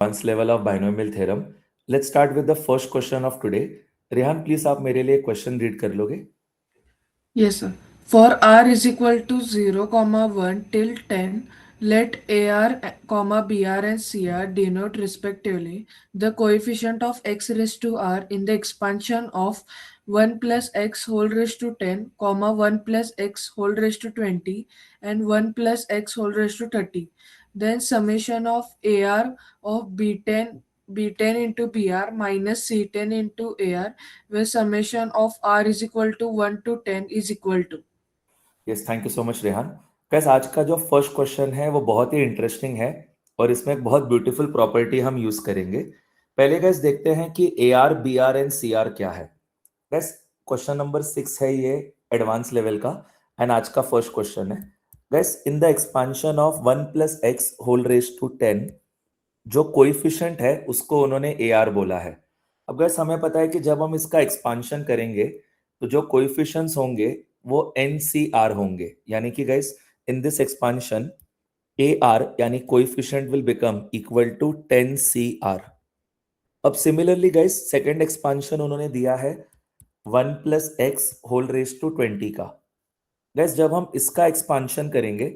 advanced level of binomial theorem. Let's start with the first question of today. Rehan please आप मेरे लिए question read कर लोगे? Yes, sir. For r is equal to 0, 1 till 10, let AR, BR and CR denote respectively the coefficient of x raised to r in the expansion of 1 plus x whole raised to 10, 1 plus x whole raised to 20, and 1 plus x whole raised to 30. Then summation of AR of B10 into BR minus C10 into AR, where summation of r is equal to 1 to 10 is equal to. Yes, thank you so much Rehan. Gas आज का जो first question है वो बहुत ही interesting है और इसमें एक बहुत ब्यूटीफुल प्रॉपर्टी हम यूज करेंगे। पहले गैस देखते हैं कि A R B R and C R क्या है। गैस क्वेश्चन नंबर 6 है ये, एडवांस लेवल का, एंड आज का फर्स्ट क्वेश्चन है। Guys in the expansion of 1 plus x whole raise to 10, जो कोइफिशिएंट है उसको उन्होंने ए आर बोला है। अब गैस हमें पता है कि जब हम इसका एक्सपांशन करेंगे तो जो कोइफिशिएंट्स होंगे वो एन सी आर होंगे, यानी कि guys in this expansion a r यानी coefficient will become equal to 10 C r. अब सिमिलरली गैस सेकेंड एक्सपांशन उन्होंने दिया है 1 plus x whole raise to 20 का। गैस जब हम इसका एक्सपांशन करेंगे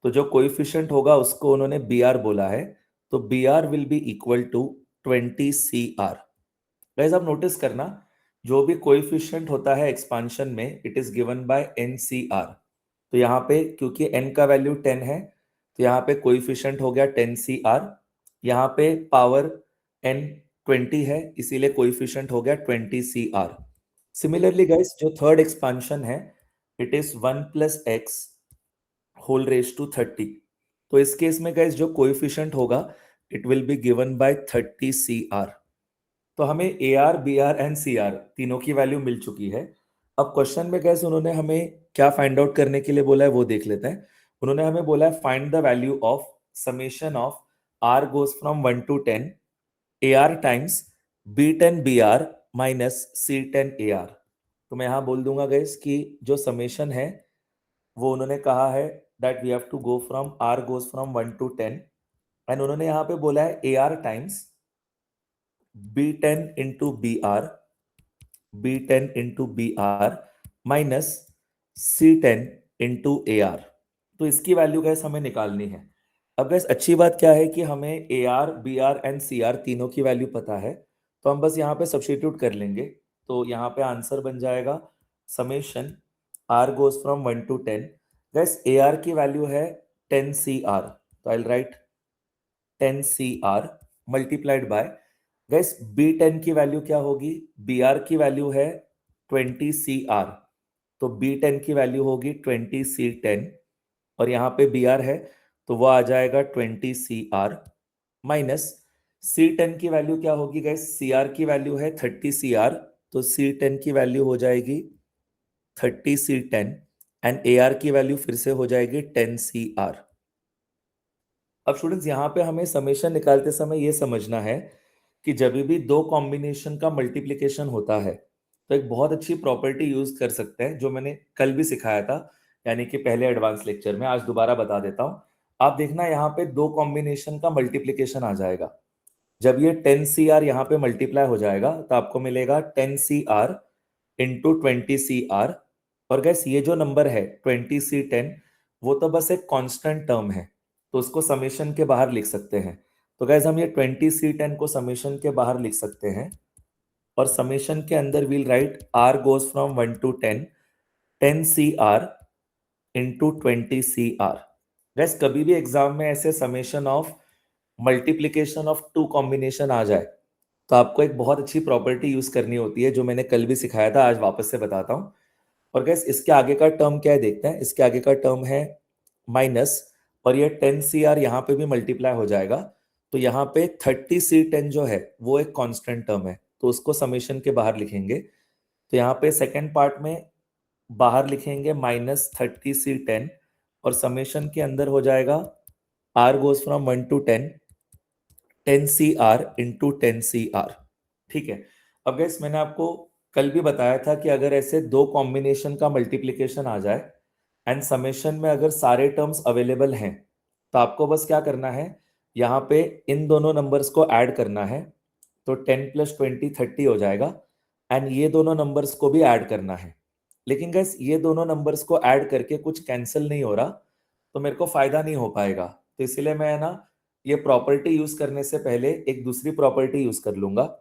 तो जो कोइफिशिएंट होगा उसको उन्होंने बी आर बोला है, तो B R will be equal to 20 C are. Guys आप नोटिस करना, जो भी कोइफिशिएंट होता है एक्सपांशन में it is given by N C are. तो यहाँ पे क्योंकि n का वैल्यू 10 है तो यहाँ पे कोइफिशिएंट हो गया 10 सी आर। यहाँ पे पावर n 20 है इसीलिए कोइफिशिएंट हो गया 20 सी आर। सिमिलरली गाइस जो थर्ड एक्सपांशन है it is 1 plus x whole raise to 30। तो इस केस में गाइस जो कोएफिशिएंट होगा it will be given by 30 C are. तो हमें A R B R and C R तीनों की वैल्यू मिल चुकी है। अब क्वेश्चन में गाइस उन्होंने हमें क्या फाइंड आउट करने के लिए बोला है वो देख लेते हैं। उन्होंने हमें बोला है find the value of summation of R goes from 1 to 10 A are times B 10 B R minus C 10 A R. तो मैं यहां बोल दूंगा गाइस कि जो समेशन है वो उन्होंने कहा है that we have to go from R goes from 1 to 10, and उन्होंने यहाँ पे बोला है A are times B 10 into B R minus C 10 into A R. तो इसकी वैल्यू गैस हमें निकालनी है। अब गैस अच्छी बात क्या है कि हमें A R B R and C R तीनों की वैल्यू पता है, तो हम बस यहाँ पे सब्स्टिट्यूट कर लेंगे। तो यहाँ पे आंसर बन जाएगा summation r goes from 1 to 10। Guys a r की वैल्यू है 10 सी आर, तो I write 10 C r multiplied by guys b 10 की वैल्यू क्या होगी, बी आर की वैल्यू है 20 सी आर, तो बी 10 की वैल्यू होगी 20 सी 10, और यहाँ पे बी आर है तो वो आ जाएगा 20 सी आर माइनस सी 10 की वैल्यू क्या होगी गैस, सी आर की वैल्यू है 30 सी आर, तो सी 10 की वैल्यू हो जाएगी 30 सी 10, एंड ए आर की वैल्यू फिर से हो जाएगी 10 सी आर। अब स्टूडेंट्स यहाँ पे हमें समेशन निकालते समय ये समझना है कि जब भी दो कॉम्बिनेशन का मल्टीप्लिकेशन होता है तो एक बहुत अच्छी प्रॉपर्टी यूज कर सकते हैं जो मैंने कल भी सिखाया था, यानी कि पहले एडवांस लेक्चर में, आज दोबारा बता देता हूं। आप देखना यहाँ पे दो कॉम्बिनेशन का मल्टीप्लिकेशन आ जाएगा। जब ये 10 सी आर यहाँ पे मल्टीप्लाई हो जाएगा तो आपको मिलेगा 10 C are into 20 C R. और गैस ये जो नंबर है 20 सी 10 वो तो बस एक कांस्टेंट टर्म है, तो उसको समेशन के बाहर लिख सकते हैं। तो गैस हम ये 20 सी 10 को समेशन के बाहर लिख सकते हैं, और समेशन के अंदर we'll write r goes from 1 to 10, 10 C are into 20 C are. Guys कभी भी एग्जाम में ऐसे summation of multiplication of two combination आ जाए तो आपको एक बहुत अच्छी प्रॉपर्टी यूज करनी होती है जो मैंने कल भी सिखाया था, आज वापस से बताता हूं। और गैस इसके आगे का टर्म क्या है देखते हैं। इसके आगे का टर्म है माइनस, और ये 10 सी आर यहाँ पे भी मल्टीप्लाई हो जाएगा, तो यहाँ पे 30 सी 10 जो है वो एक कांस्टेंट टर्म है, तो उसको समेशन के बाहर लिखेंगे। तो यहाँ पे सेकेंड पार्ट में बाहर लिखेंगे माइनस 30 सी 10, और समेशन के अंदर हो जाएगा R goes from 1 to 10, 10 C are into 10 C R. ठीक है। अब गैस मैंने आपको कल भी बताया था कि अगर ऐसे दो कॉम्बिनेशन का मल्टीप्लिकेशन आ जाए एंड समेशन में अगर सारे टर्म्स अवेलेबल हैं तो आपको बस क्या करना है, यहाँ पे इन दोनों नंबर्स को ऐड करना है, तो 10 + 20 30 हो जाएगा, एंड ये दोनों नंबर्स को भी ऐड करना है। लेकिन गैस ये दोनों नंबर्स को ऐड करके कुछ कैंसिल नहीं हो रहा, तो मेरे को फायदा नहीं हो पाएगा। तो इसलिए मैं ना ये प्रॉपर्टी यूज करने से पहले एक दूसरी प्रॉपर्टी यूज कर लूंगा।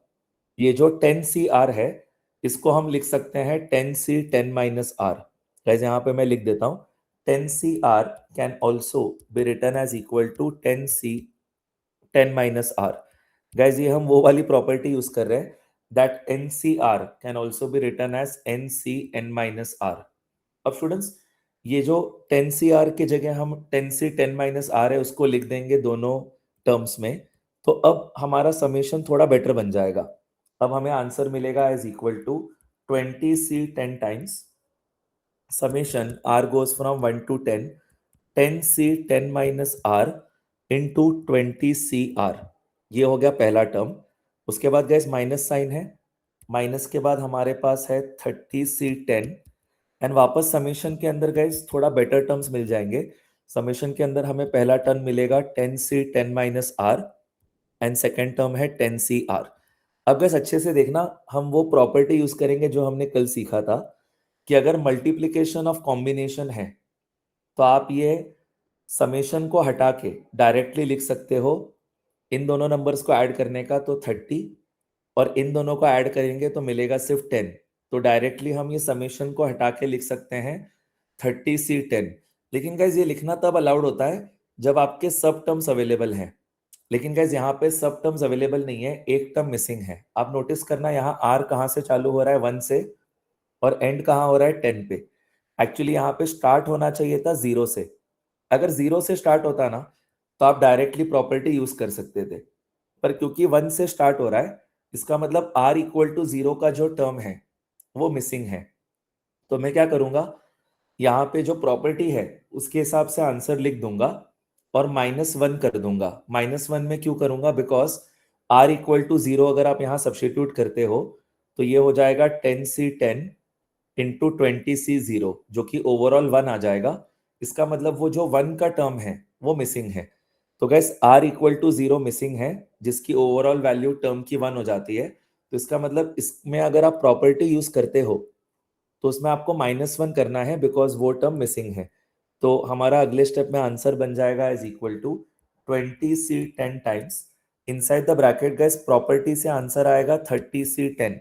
ये जो 10CR है, इसको हम लिख सकते हैं 10C 10 - R। गाइस यहाँ पे मैं लिख देता हूँ, 10CR can also be written as equal to 10C 10 - R। Guys ये हम वो वाली प्रॉपर्टी यूज कर रहे हैं, that NCR can also be written as NC n-R। अब स्टूडेंट्स, ये जो 10CR की जगह हम 10C 10 - R है उसको लिख देंगे दोनों टर्म्स में, तो अब हमारा समेशन थोड़ा बेटर बन जाएगा। अब हमें आंसर मिलेगा as equal to 20C 10 times summation R goes from 1 to 10, 10C 10 - R into 20CR। ये हो गया पहला टर्म। उसके बाद गैस माइनस साइन है, माइनस के बाद हमारे पास है 30C 10, एंड वापस समेशन के अंदर गैस थोड़ा बेटर टर्म्स मिल जाएंगे। समेशन के अंदर हमें पहला टर्म मिलेगा 10C 10 - R, and second term है 10CR। अब गैस अच्छे से देखना, हम वो प्रॉपर्टी यूज करेंगे जो हमने कल सीखा था, कि अगर मल्टीप्लीकेशन ऑफ कॉम्बिनेशन है तो आप ये समेशन को हटा के डायरेक्टली लिख सकते हो, इन दोनों नंबर्स को ऐड करने का तो 30, और इन दोनों को ऐड करेंगे तो मिलेगा सिर्फ 10। तो डायरेक्टली हम ये समेशन को हटा के लिख सकते हैं 30C 10। लेकिन गाइज ये लिखना तब अलाउड होता है जब आपके सब टर्म्स अवेलेबल हैं। लेकिन गाइज यहाँ पे सब टर्म्स अवेलेबल नहीं है, एक टर्म मिसिंग है। आप नोटिस करना, यहाँ R कहाँ से चालू हो रहा है, 1 से, और एंड कहाँ हो रहा है, 10 पे। एक्चुअली यहाँ पे स्टार्ट होना चाहिए था 0 से। अगर 0 से स्टार्ट होता ना, तो आप डायरेक्टली प्रॉपर्टी यूज कर सकते थे, पर क्योंकि 1 से स्टार्ट हो रहा है, इसका मतलब R = 0 का जो टर्म है वो मिसिंग है। तो मैं क्या करूंगा, यहाँ पे जो प्रॉपर्टी है उसके हिसाब से आंसर लिख दूंगा और -1 कर दूंगा। -1 में क्यों करूंगा, बिकॉज R = 0 अगर आप यहाँ सब्स्टिट्यूट करते हो तो ये हो जाएगा 10C 10 इंटू 20C0, जो कि ओवरऑल 1 आ जाएगा। इसका मतलब वो जो 1 का टर्म है वो मिसिंग है। तो गैस R = 0 मिसिंग है, जिसकी ओवरऑल वैल्यू टर्म की 1 हो जाती है। तो इसका मतलब इसमें अगर आप प्रॉपर्टी यूज करते हो तो उसमें आपको -1 करना है, बिकॉज वो टर्म मिसिंग है। तो हमारा अगले स्टेप में आंसर बन जाएगा is equal to 20C 10 times, inside the bracket guys property से आंसर आएगा 30C 10,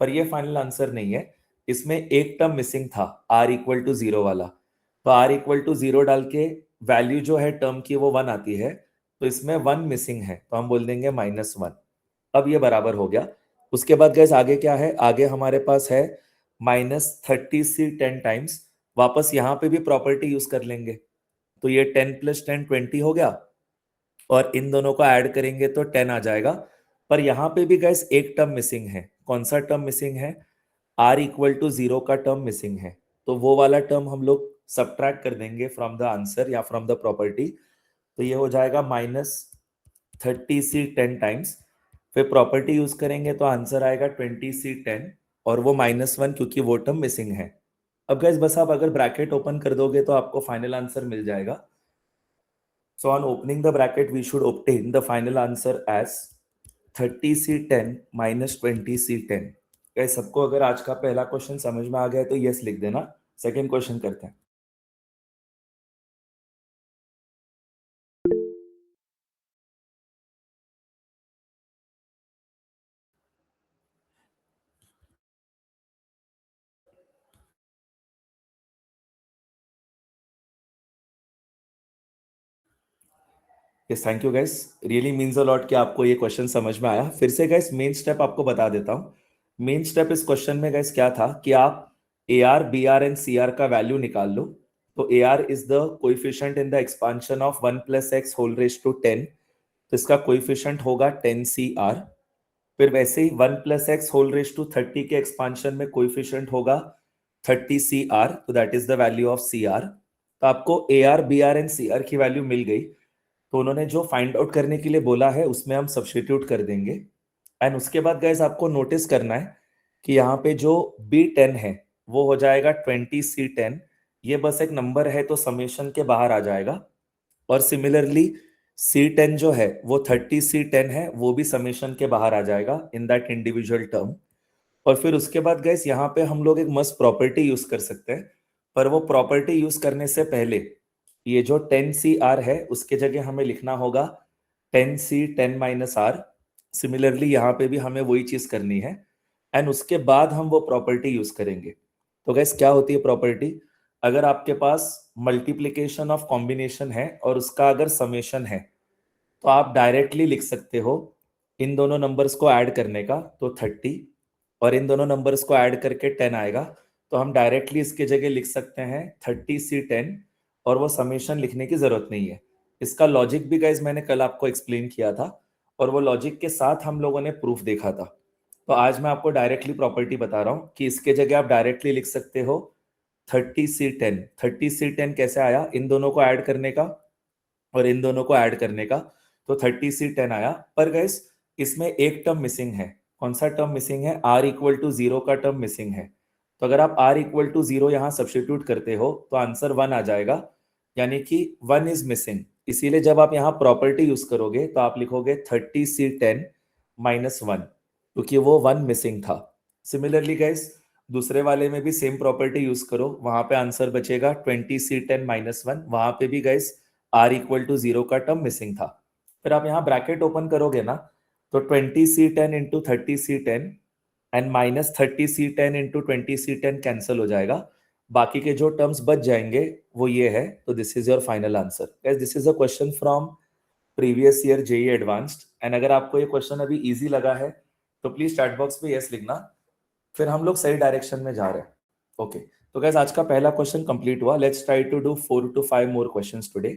पर ये फाइनल आंसर नहीं है, इसमें एक टर्म मिसिंग था R = 0 वाला। तो R = 0 डाल के वैल्यू जो है टर्म की वो 1 आती है, तो इसमें 1 मिसिंग है, तो हम बोल देंगे -1। अब ये बराबर हो गया। उसके बाद गैस आगे क्या है, आगे हमारे पास है -30C 10 टाइम्स। वापस यहाँ पे भी प्रॉपर्टी यूज कर लेंगे, तो ये 10 + 10 20 हो गया, और इन दोनों को ऐड करेंगे तो 10 आ जाएगा। पर यहाँ पे भी गैस एक टर्म मिसिंग है। कौन सा टर्म मिसिंग है, R = 0 का टर्म मिसिंग है। तो वो वाला टर्म हम लोग सब्ट्रैक्ट कर देंगे फ्रॉम द आंसर या फ्रॉम द प्रॉपर्टी। तो ये हो जाएगा -30C 10 टाइम्स, फिर प्रॉपर्टी यूज करेंगे तो आंसर आएगा 20C 10, और वो -1 क्योंकि वो टर्म मिसिंग है। अब गैस बस आप अगर ब्रैकेट ओपन कर दोगे तो आपको फाइनल आंसर मिल जाएगा। So on opening the bracket, we should obtain the final answer as 30C 10 - 20C 10। Gas सबको अगर आज का पहला क्वेश्चन समझ में आ गया है तो यस लिख देना। सेकंड क्वेश्चन करते हैं। Yes, thank you guys, really means a lot कि आपको ये क्वेश्चन समझ में आया। फिर से गाइस मेन स्टेप आपको बता देता हूँ। मेन स्टेप इस क्वेश्चन में गाइस क्या था कि आप AR, BR एंड CR का वैल्यू निकाल लो। तो AR is the coefficient in the expansion of 1 + x whole raise to 10, तो इसका कोएफिशिएंट होगा 10CR। फिर वैसे ही 1 + x होल रेज टू 30 के एक्सपांशन में कोएफिशिएंट होगा 30CR, तो that is the value of CR। तो आपको AR, BR एंड CR की वैल्यू मिल गई, तो उन्होंने जो फाइंड आउट करने के लिए बोला है उसमें हम सब्स्टिट्यूट कर देंगे। एंड उसके बाद गाइस आपको नोटिस करना है कि यहाँ पे जो B10 है वो हो जाएगा 20C 10। ये बस एक नंबर है तो समेशन के बाहर आ जाएगा। और सिमिलरली C10 जो है वो 30C10 है, वो भी समेशन के बाहर आ जाएगा इन दैट इंडिविजुअल टर्म। और फिर उसके बाद गाइस यहाँ पे हम लोग एक मस्त प्रॉपर्टी यूज कर सकते हैं, पर वो प्रॉपर्टी यूज करने से पहले ये जो 10CR है उसके जगह हमें लिखना होगा 10C10-R। सिमिलरली यहाँ पे भी हमें वही चीज करनी है, एंड उसके बाद हम वो प्रॉपर्टी यूज करेंगे। तो गाइस क्या होती है प्रॉपर्टी? अगर आपके पास मल्टीप्लीकेशन ऑफ कॉम्बिनेशन है और उसका अगर समेशन है, तो आप डायरेक्टली लिख सकते हो इन दोनों नंबर्स को ऐड करने का तो 30, और इन दोनों नंबर्स को ऐड करके 10 आएगा, तो हम डायरेक्टली इसके जगह लिख सकते हैं 30C10, और वो समेशन लिखने की जरूरत नहीं है। इसका लॉजिक भी गाइज मैंने कल आपको एक्सप्लेन किया था, और वो लॉजिक के साथ हम लोगों ने प्रूफ देखा था। तो आज मैं आपको डायरेक्टली प्रॉपर्टी बता रहा हूँ कि इसके जगह आप डायरेक्टली लिख सकते हो 30C10। 30C10 कैसे आया? इन दोनों को ऐड करने का और इन दोनों को ऐड करने का, तो 30C10 आया। पर गाइस इसमें एक टर्म मिसिंग है। कौन सा टर्म मिसिंग है? R=0 का टर्म मिसिंग है। तो अगर आप R=0 यहाँ सब्स्टिट्यूट करते हो तो आंसर 1 आ जाएगा, यानी कि 1 इज मिसिंग। इसीलिए जब आप यहाँ प्रॉपर्टी यूज करोगे तो आप लिखोगे 30C10-1, क्योंकि वो 1 मिसिंग था। सिमिलरली गाइस दूसरे वाले में भी सेम प्रॉपर्टी यूज करो, वहां पे आंसर बचेगा 20C10-1। वहां पे भी गाइस R=0 का टर्म मिसिंग था। फिर आप यहाँ ब्रैकेट ओपन करोगे ना, तो 20C10 × 30C10 and -30C10 × 20C10 cancel हो जाएगा। बाकी के जो टर्म्स बच जाएंगे वो ये है। तो this is your final answer. Guys this is a question from previous year JEE advanced, and अगर आपको ये क्वेश्चन अभी इजी लगा है तो प्लीज चैट बॉक्स पे यस लिखना, फिर हम लोग सही डायरेक्शन में जा रहे हैं। ओके, तो गाइस आज का पहला क्वेश्चन कंप्लीट हुआ। Let's try to do 4 to 5 more questions today.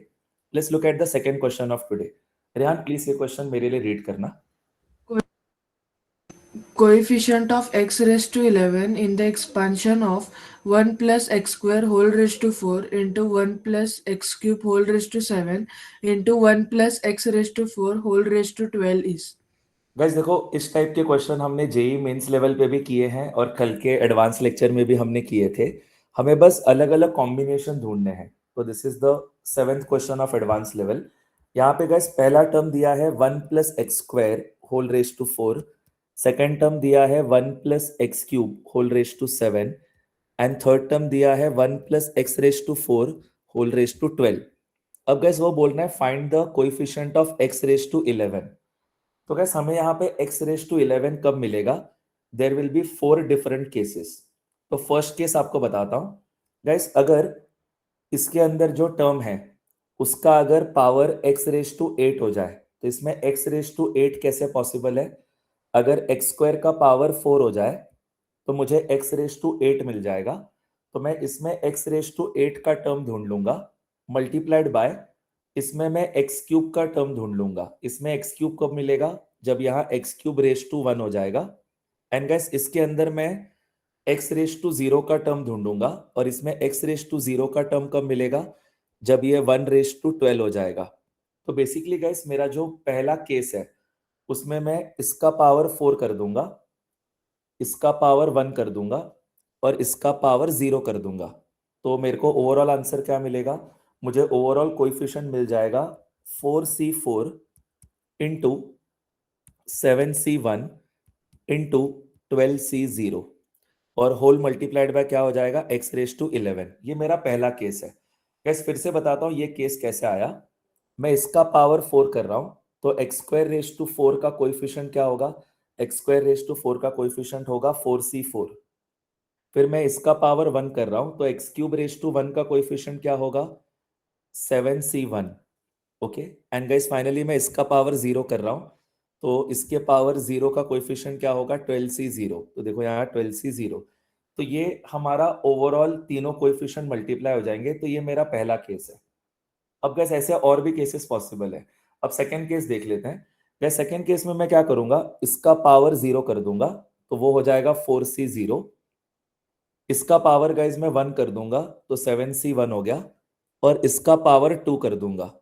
Let's look at the second question of today. Rehan please ये क्वेश्चन मेरे लिए रीड करना। Coefficient of x raised to 11 in the expansion of 1 plus x square whole raised to 4 into 1 plus x cube whole raised to 7 into 1 plus x raised to 4 whole raised to 12 is. Guys देखो, इस type के question हमने JEE mains level पे भी किए हैं और कल के एडवांस लेक्चर में भी हमने किए थे। हमें बस अलग अलग कॉम्बिनेशन ढूंढने हैं। तो this is the 7th question of advance level. यहाँ पे गाइस पहला टर्म दिया है 1 plus x square whole raised to 4, second term दिया है 1 plus x cube whole raised to 7, and third term दिया है 1 plus x raised to 4 whole raised to 12। अब गैस वो बोलना है find the coefficient of x raised to 11। तो gas हमें यहाँ पे x raised to 11 कब मिलेगा? There will be 4 different cases. तो फर्स्ट केस आपको बताता हूँ। गैस अगर इसके अंदर जो टर्म है उसका अगर पावर x raised to 8 हो जाए, तो इसमें x raised to 8 कैसे पॉसिबल है? अगर x स्क्वायर का पावर 4 हो जाए तो मुझे x raised to 8 मिल जाएगा। तो मैं इसमें x raised to 8 का टर्म ढूंढ लूंगा, मल्टीप्लाइड बाय इसमें मैं x क्यूब का टर्म ढूंढ लूंगा। इसमें x क्यूब कब मिलेगा? जब यहाँ x क्यूब रेस टू 1 हो जाएगा। एंड गैस इसके अंदर मैं x रेस टू 0 का टर्म ढूंढूंगा, और इसमें x रेस टू 0 का टर्म कब मिलेगा? जब ये 1 रेस टू 12 हो जाएगा। तो बेसिकली गैस मेरा जो पहला केस है उसमें मैं इसका पावर 4 कर दूंगा, इसका पावर 1 कर दूंगा, और इसका पावर 0 कर दूंगा। तो मेरे को ओवरऑल आंसर क्या मिलेगा? मुझे ओवरऑल कोएफिशिएंट मिल जाएगा 4C4 into 7C1 into 12C0, और होल मल्टीप्लाइड बाय क्या हो जाएगा? x raise to 11। ये मेरा पहला केस है। गैस फिर से बताता हूँ ये केस कैसे आया। मैं इसका पावर 4 कर रहा हूँ, तो x स्क्वायर रेस टू 4 का कोएफिशिएंट क्या होगा? x स्क्वायर रेस टू 4 का कोएफिशिएंट होगा 4C4। फिर मैं इसका पावर 1 कर रहा हूं, तो x क्यूब रेस टू 1 का कोएफिशिएंट क्या होगा? 7C1। Okay, and guys finally मैं इसका पावर 0 कर रहा हूं, तो इसके पावर 0 का कोएफिशिएंट क्या होगा? 12C0। तो देखो यहाँ 12C0। तो ये हमारा ओवरऑल तीनों कोएफिशिएंट मल्टीप्लाई हो जाएंगे। तो ये मेरा पहला केस है। अब गैस ऐसे और भी केसेस पॉसिबल है। अब सेकंड केस देख लेते हैं। गैस सेकंड केस में मैं क्या करूंगा? इसका पावर 0 कर दूंगा, तो वो हो जाएगा 4C0। इसका पावर गाइज मैं 1 कर दूंगा, तो 7C1 हो गया, और इसका पावर 2 कर दूंगा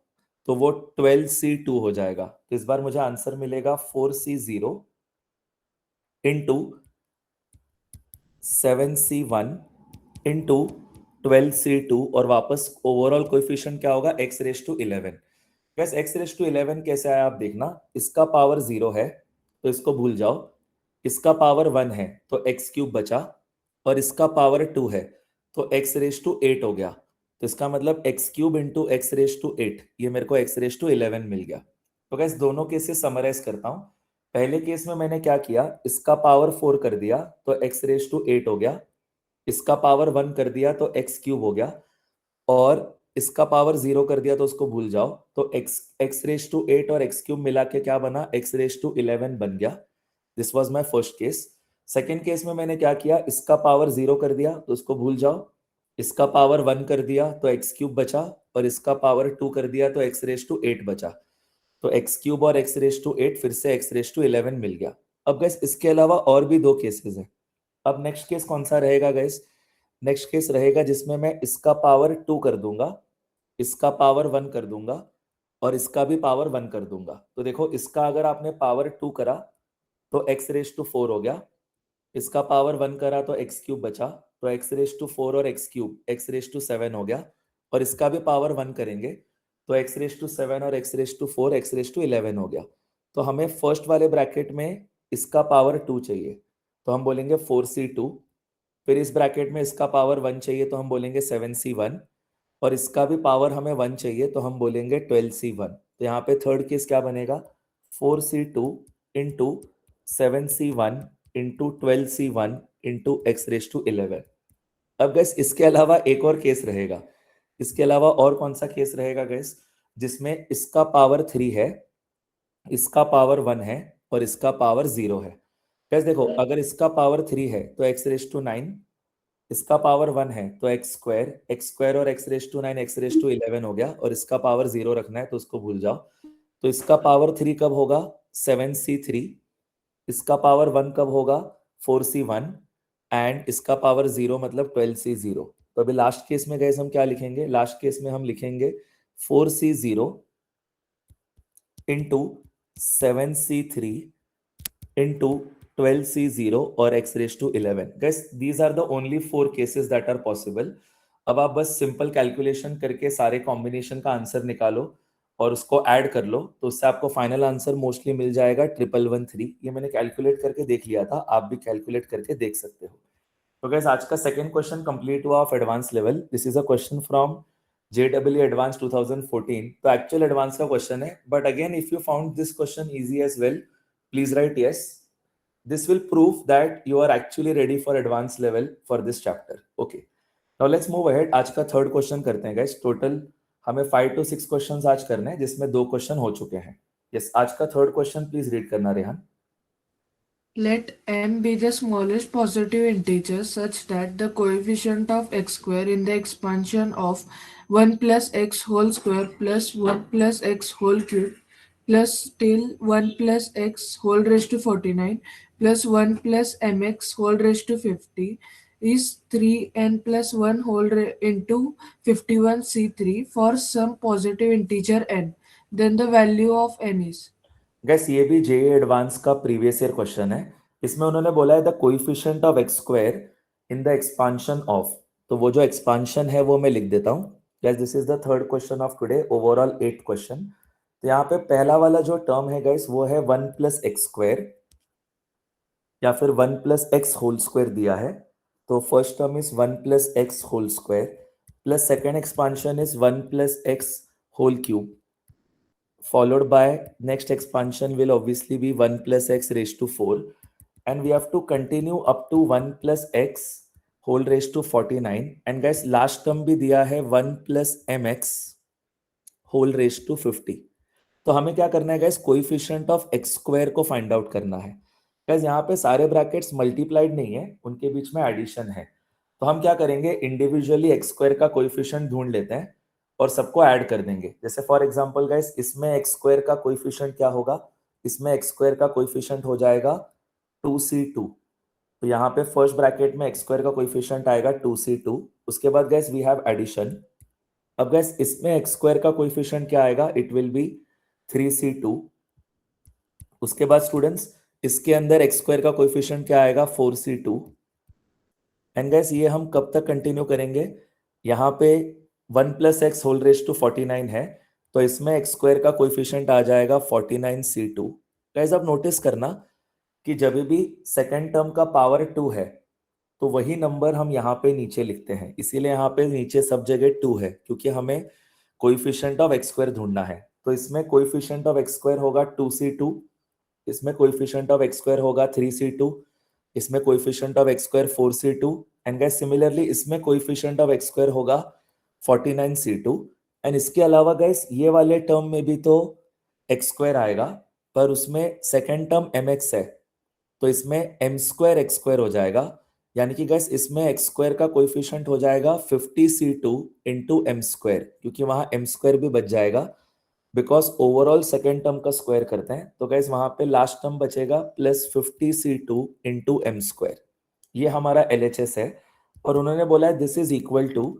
तो वो 12C2 हो जाएगा। तो इस बार मुझे आंसर मिलेगा 4C0 into 7C1 into 12C2, और वापस ओवरऑल कोएफिशिएंट क्या होगा? x raise to 11। Guys x raise to 11 कैसे आया आप देखना, इसका पावर 0 है तो इसको भूल जाओ, इसका पावर 1 है तो एक्स क्यूब बचा, और इसका पावर 2 है तो एक्स रेस टू 8 हो गया। तो इसका मतलब x cube into x raise to 8, ये मेरे को एक्स रेस टू 11 मिल गया। तो गैस दोनों केसेस समराइज करता हूं। पहले केस में मैंने क्या किया, इसका पावर 4 कर दिया तो एक्स रेस टू 8 हो गया, इसका पावर 1 कर दिया तो एक्स क्यूब हो गया, और इसका पावर 0 कर दिया तो उसको भूल जाओ, तो एक्स एक्स रेस टू 8 और एक्स क्यूब मिला के क्या बना, एक्स रेस टू 11 बन गया। This was my first case. Second case में मैंने क्या किया, इसका पावर 0 कर दिया तो उसको भूल जाओ, इसका पावर 1 कर दिया तो एक्स क्यूब बचा, और इसका पावर 2 कर दिया तो एक्स रेस टू 8 बचा। तो एक्स क्यूब और एक्स रेस टू 8 फिर से एक्स रेस टू 11 मिल गया। अब गैस इसके अलावा और भी दो केसेस हैं। अब नेक्स्ट केस कौन सा रहेगा गैस, नेक्स्ट केस रहेगा जिसमें मैं इसका पावर 2 कर दूंगा, इसका पावर 1 कर दूंगा, और इसका भी पावर 1 कर दूंगा। तो देखो इसका अगर आपने पावर 2 करा तो एक्स रेस टू 4 हो गया, इसका पावर 1 करा तो एक्स क्यूब बचा, तो एक्स रेस टू 4 और x cube x raise to 7 हो गया, और इसका भी पावर 1 करेंगे तो एक्स रेस टू 7 और x raise to 4 x raise to 11 हो गया। तो हमें फर्स्ट वाले ब्रैकेट में इसका पावर 2 चाहिए तो हम बोलेंगे 4c2, फिर इस ब्रैकेट में इसका पावर 1 चाहिए तो हम बोलेंगे 7c1, और इसका भी पावर हमें 1 चाहिए तो हम बोलेंगे 12c1। तो यहाँ पे थर्ड केस क्या बनेगा, 4c2 into 7c1 into 12c1 into x raise to 11। अब गैस इसके अलावा एक और केस रहेगा, इसके अलावा और कौन सा केस रहेगा गैस, जिसमें इसका पावर 3 है, इसका पावर 1 है, और इसका पावर 0 है। गैस देखो अगर इसका पावर 3 है तो एक्स रेस टू 9, इसका पावर 1 है तो एक्स स्क्वायर और x raise to 9 x raise to 11 हो गया, और इसका पावर 0 रखना है तो उसको भूल जाओ। तो इसका पावर 3 कब होगा, 7c3, इसका पावर 1 कब होगा, 4c1, एंड इसका पावर 0 मतलब 12c0। तो अभी लास्ट केस में गैस हम क्या लिखेंगे, लास्ट केस में हम लिखेंगे 4c0 into 7c3 into 12c0 और x raised to 11। Guys, these are the only 4 cases that are possible। अब आप बस सिंपल कैलकुलेशन करके सारे कॉम्बिनेशन का आंसर निकालो और उसको ऐड कर लो, तो उससे आपको फाइनल आंसर मोस्टली मिल जाएगा 1113। ये मैंने कैलकुलेट करके देख लिया था, आप भी कैलकुलेट करके देख सकते हो। तो गैस आज का सेकंड क्वेश्चन कंप्लीट हुआ of advance level. This is a question from JEE advance 2014। तो एक्चुअल एडवांस का क्वेश्चन है, but again if you found this question easy as well, please write yes. This will prove that you are actually ready for advanced level for this chapter. Okay. Now let's move ahead. आज का third question करते हैं guys. Total हमें 5 to 6 questions आज करने हैं, जिसमें 2 question हो चुके हैं। यस, आज का थर्ड क्वेश्चन प्लीज रीड करना Rehan. Let m be the smallest positive integer such that the coefficient of x square in the expansion of 1 plus x whole square plus 1 plus x whole cube plus till 1 plus x whole raised to 49 plus 1 plus mx whole raised to 50 is 3n plus 1 into 51c3 for some positive integer n. Then the value of n is. Gas ये भी JEE advance का previous year question है। इसमें उन्होंने बोला है the coefficient of x square in the expansion of, तो वो जो एक्सपांशन है वो मैं लिख देता हूं। Gas this is the third question of today, overall 8 question. तो यहाँ पे पहला वाला जो टर्म है गैस वो है 1 प्लस एक्स स्क्वायर, या फिर 1 प्लस एक्स होल स्क्वायर दिया है, तो first term is 1 plus x whole square, plus second expansion is 1 plus x whole cube, followed by next expansion will obviously be 1 plus x raised to 4, and we have to continue up to 1 plus x whole raised to 49, and guys last term भी दिया है 1 plus mx whole raised to 50। तो हमें क्या करना है guys, coefficient of x square को find out करना है। गाइस यहाँ पे सारे ब्रैकेट्स मल्टीप्लाइड नहीं है, उनके बीच में एडिशन है। तो हम क्या करेंगे, इंडिविजुअली एक्स स्क्वायर का कोएफिशिएंट ढूंढ लेते हैं और सबको ऐड कर देंगे। जैसे फॉर एग्जांपल गाइस इसमें एक्स स्क्वायर का कोएफिशिएंट क्या होगा, इसमें एक्स स्क्वायर का कोएफिशिएंट हो जाएगा 2c2। तो यहाँ पे फर्स्ट ब्रैकेट में एक्स स्क्वायर का कोएफिशिएंट आएगा 2c2। उसके बाद गाइस वी हैव एडिशन। अब गाइस इसमें एक्स स्क्वायर का कोएफिशिएंट क्या आएगा, इट विल बी 3c2। उसके बाद स्टूडेंट्स इसके अंदर एक्स स्क्वायर का कोएफिशिएंट क्या आएगा, 4c2। एंड गाइस ये हम कब तक कंटिन्यू करेंगे, यहाँ पे 1 plus x whole raise to 49 है, तो इसमें एक्स स्क्वायर का कोएफिशिएंट आ जाएगा 49c2। गाइस आप नोटिस करना कि जब भी सेकेंड टर्म का पावर 2 है तो वही नंबर हम यहाँ पे नीचे लिखते हैं, इसीलिए यहाँ पे नीचे सब जगह 2 है, क्योंकि हमें कोएफिशिएंट ऑफ एक्स स्क्वायर ढूंढना है। तो इसमें कोएफिशिएंट ऑफ एक्स स्क्वायर होगा 2c2, इसमें कोएफिशिएंट ऑफ एक्स स्क्वायर होगा 3c2, इसमें coefficient of x square 4c2, and guys similarly इसमें कोएफिशिएंट ऑफ एक्स स्क्वायर होगा 49c2। एंड इसके अलावा गाइस ये वाले टर्म में भी तो एक्स स्क्वायर आएगा, पर उसमें सेकेंड टर्म mx है, तो इसमें m स्क्वायर एक्स स्क्वायर हो जाएगा, यानी कि गाइस इसमें एक्स स्क्वायर का कोएफिशिएंट हो जाएगा 50c2 इंटू एम स्क्वायर, क्योंकि वहां m स्क्वायर भी बच जाएगा, बिकॉज ओवरऑल सेकेंड टर्म का स्क्वायर करते हैं। तो गाइस वहां पे लास्ट टर्म बचेगा plus 50c2 into M square. ये हमारा LHS है, और उन्होंने बोला है this is equal to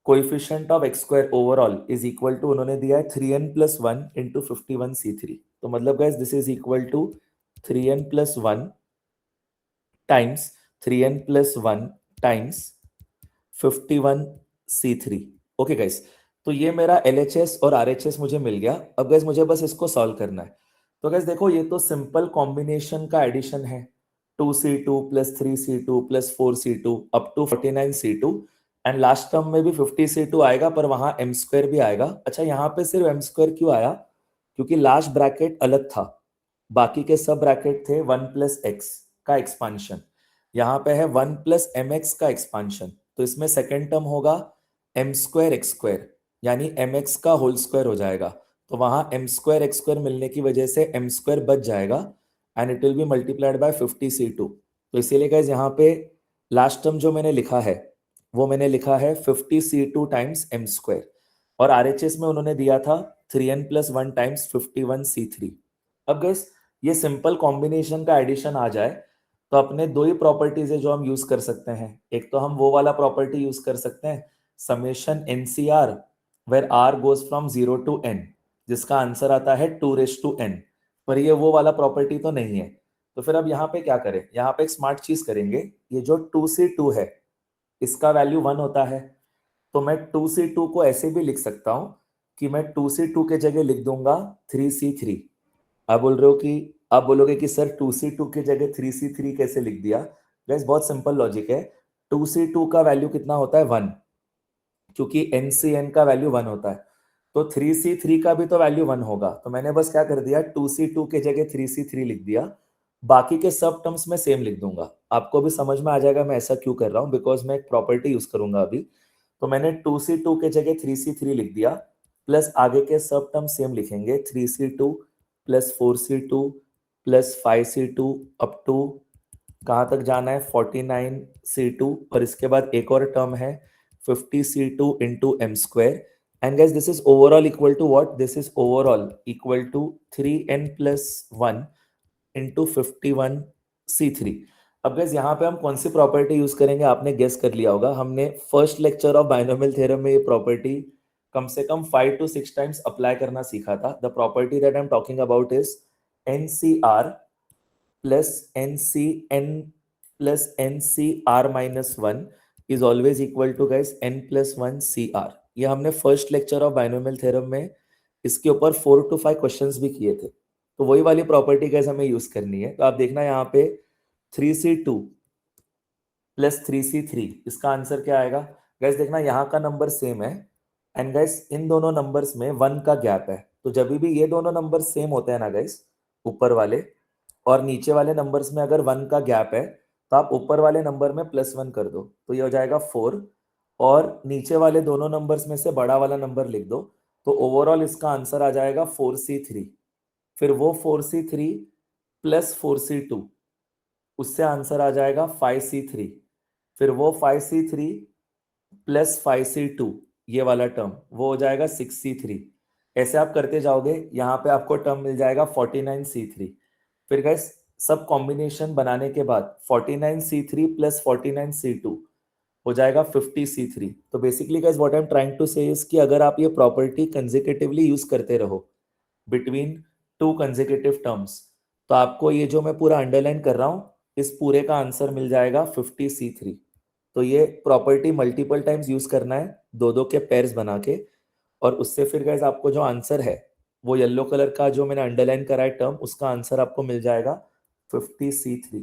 coefficient of x square overall is equal to, उन्होंने दिया है 3n+1 इंटू 51c3। तो मतलब guys this is equal to 3n+1 times 3n+1 times 51c3। Okay guys, तो ये मेरा LHS और RHS मुझे मिल गया। अब गाइस मुझे बस इसको सॉल्व करना है। तो गाइस देखो, ये तो सिंपल कॉम्बिनेशन का एडिशन है, 2c2 plus 3c2 plus 4c2 up to 49c2, and last term में भी 50c2 आएगा, पर वहां m स्क्वायर भी आएगा। अच्छा, यहाँ पे सिर्फ m स्क्वायर क्यों आया? क्योंकि लास्ट ब्रैकेट अलग था, बाकी के सब ब्रैकेट थे 1 प्लस एक्स का एक्सपांशन, यहाँ पे है 1 प्लस एम एक्स का एक्सपांशन। तो इसमें सेकेंड टर्म होगा एम स्क्वायर एक्स स्क्वायर, यानी एम एक्स का होल स्क्वायर हो जाएगा। तो वहां एम स्क्वायर एक्स स्क्वायर मिलने की वजह से एम स्क्वायर बच जाएगा, and it will B multiplied by 50c2। तो इसीलिए गाइस यहाँ पे लास्ट टर्म जो मैंने लिखा है वो मैंने लिखा है 50c2 टाइम्स एम स्क्वायर, और RHS में उन्होंने दिया था 3n+1 टाइम्स 51c3। अब गाइस ये सिंपल कॉम्बिनेशन का एडिशन आ जाए तो अपने दो ही प्रॉपर्टीज है जो हम यूज कर सकते हैं। एक तो हम वो वाला प्रॉपर्टी यूज कर सकते हैं, summation NCR, where R goes from 0 to n, जिसका आंसर आता है 2n, पर ये वो वाला प्रॉपर्टी तो नहीं है। तो फिर अब यहाँ पे क्या करें? यहाँ पे एक स्मार्ट चीज करेंगे, ये जो 2c2 है इसका वैल्यू 1 होता है, तो मैं 2c2 को ऐसे भी लिख सकता हूं कि मैं 2c2 के जगह लिख दूंगा 3c3। आप बोल रहे हो कि आप बोलोगे कि सर 2c2 की जगह 3c3 कैसे लिख दिया? गाइस बहुत सिंपल लॉजिक है, 2c2 का वैल्यू कितना होता है? 1, क्योंकि NCN का वैल्यू 1 होता है, तो 3c3 का भी तो वैल्यू 1 होगा। तो मैंने बस क्या कर दिया, 2c2 के जगह 3c3 लिख दिया, बाकी के सब टर्म्स में सेम लिख दूंगा। आपको भी समझ में आ जाएगा मैं ऐसा क्यों कर रहा हूं, बिकॉज मैं एक प्रॉपर्टी यूज करूंगा अभी। तो मैंने 2c2 के जगह 3c3 लिख दिया, प्लस आगे के सब टर्म सेम लिखेंगे, 3c2 plus 4c2 plus 5c2 up to कहाँ तक जाना है? 49c2, और इसके बाद एक और टर्म है 50c2 into M square, and guys this is overall equal to what? This is overall equal to 3n+1 into 51c3। अब गाइस यहाँ पे हम कौन सी प्रॉपर्टी यूज करेंगे? आपने गेस कर लिया होगा, हमने first lecture of binomial theorem में ये प्रॉपर्टी कम से कम 5 to 6 टाइम्स अप्लाई करना सीखा था। The property that I am talking about is NCR plus NCN plus NCR-1 is always equal to guys n+1 CR। ये हमने first lecture of binomial theorem में इसके ऊपर 4 to 5 क्वेश्चंस भी किए थे। तो वही वाली प्रॉपर्टी गाइस हमें यूज करनी है। तो आप देखना यहाँ पे 3c2 प्लस 3c3, इसका आंसर क्या आएगा? गाइस देखना यहाँ का नंबर सेम है, एंड गाइस इन दोनों नंबर्स में 1 का गैप है, तो जब भी ये दोनों नंबर सेम होते हैं ना गाइस, ऊपर वाले और नीचे वाले नंबर्स में अगर 1 का गैप है तो आप ऊपर वाले नंबर में +1 कर दो, तो ये हो जाएगा 4, और नीचे वाले दोनों नंबर्स में से बड़ा वाला नंबर लिख दो, तो ओवरऑल इसका आंसर आ जाएगा 4c3। फिर वो 4c3 प्लस 4c2, उससे आंसर आ जाएगा 5c3। फिर वो 5c3 प्लस 5c2, ये वाला टर्म वो हो जाएगा 6c3। ऐसे आप करते जाओगे, यहाँ पे आपको टर्म मिल जाएगा 49c3। फिर गाइस सब कॉम्बिनेशन बनाने के बाद 49c3 प्लस 49c2 हो जाएगा 50c3। तो basically guys what I am trying to say is कि अगर आप ये प्रॉपर्टी कंसेक्यूटिवली यूज करते रहो बिटवीन 2 कंसेक्यूटिव टर्म्स, तो आपको ये जो मैं पूरा अंडरलाइन कर रहा हूं, इस पूरे का आंसर मिल जाएगा 50c3। तो ये प्रॉपर्टी मल्टीपल टाइम्स यूज करना है, दो दो के पेयर्स बना के, और उससे फिर गाइस आपको जो आंसर है वो येलो कलर का जो मैंने अंडरलाइन करा है टर्म, उसका आंसर आपको मिल जाएगा 50c3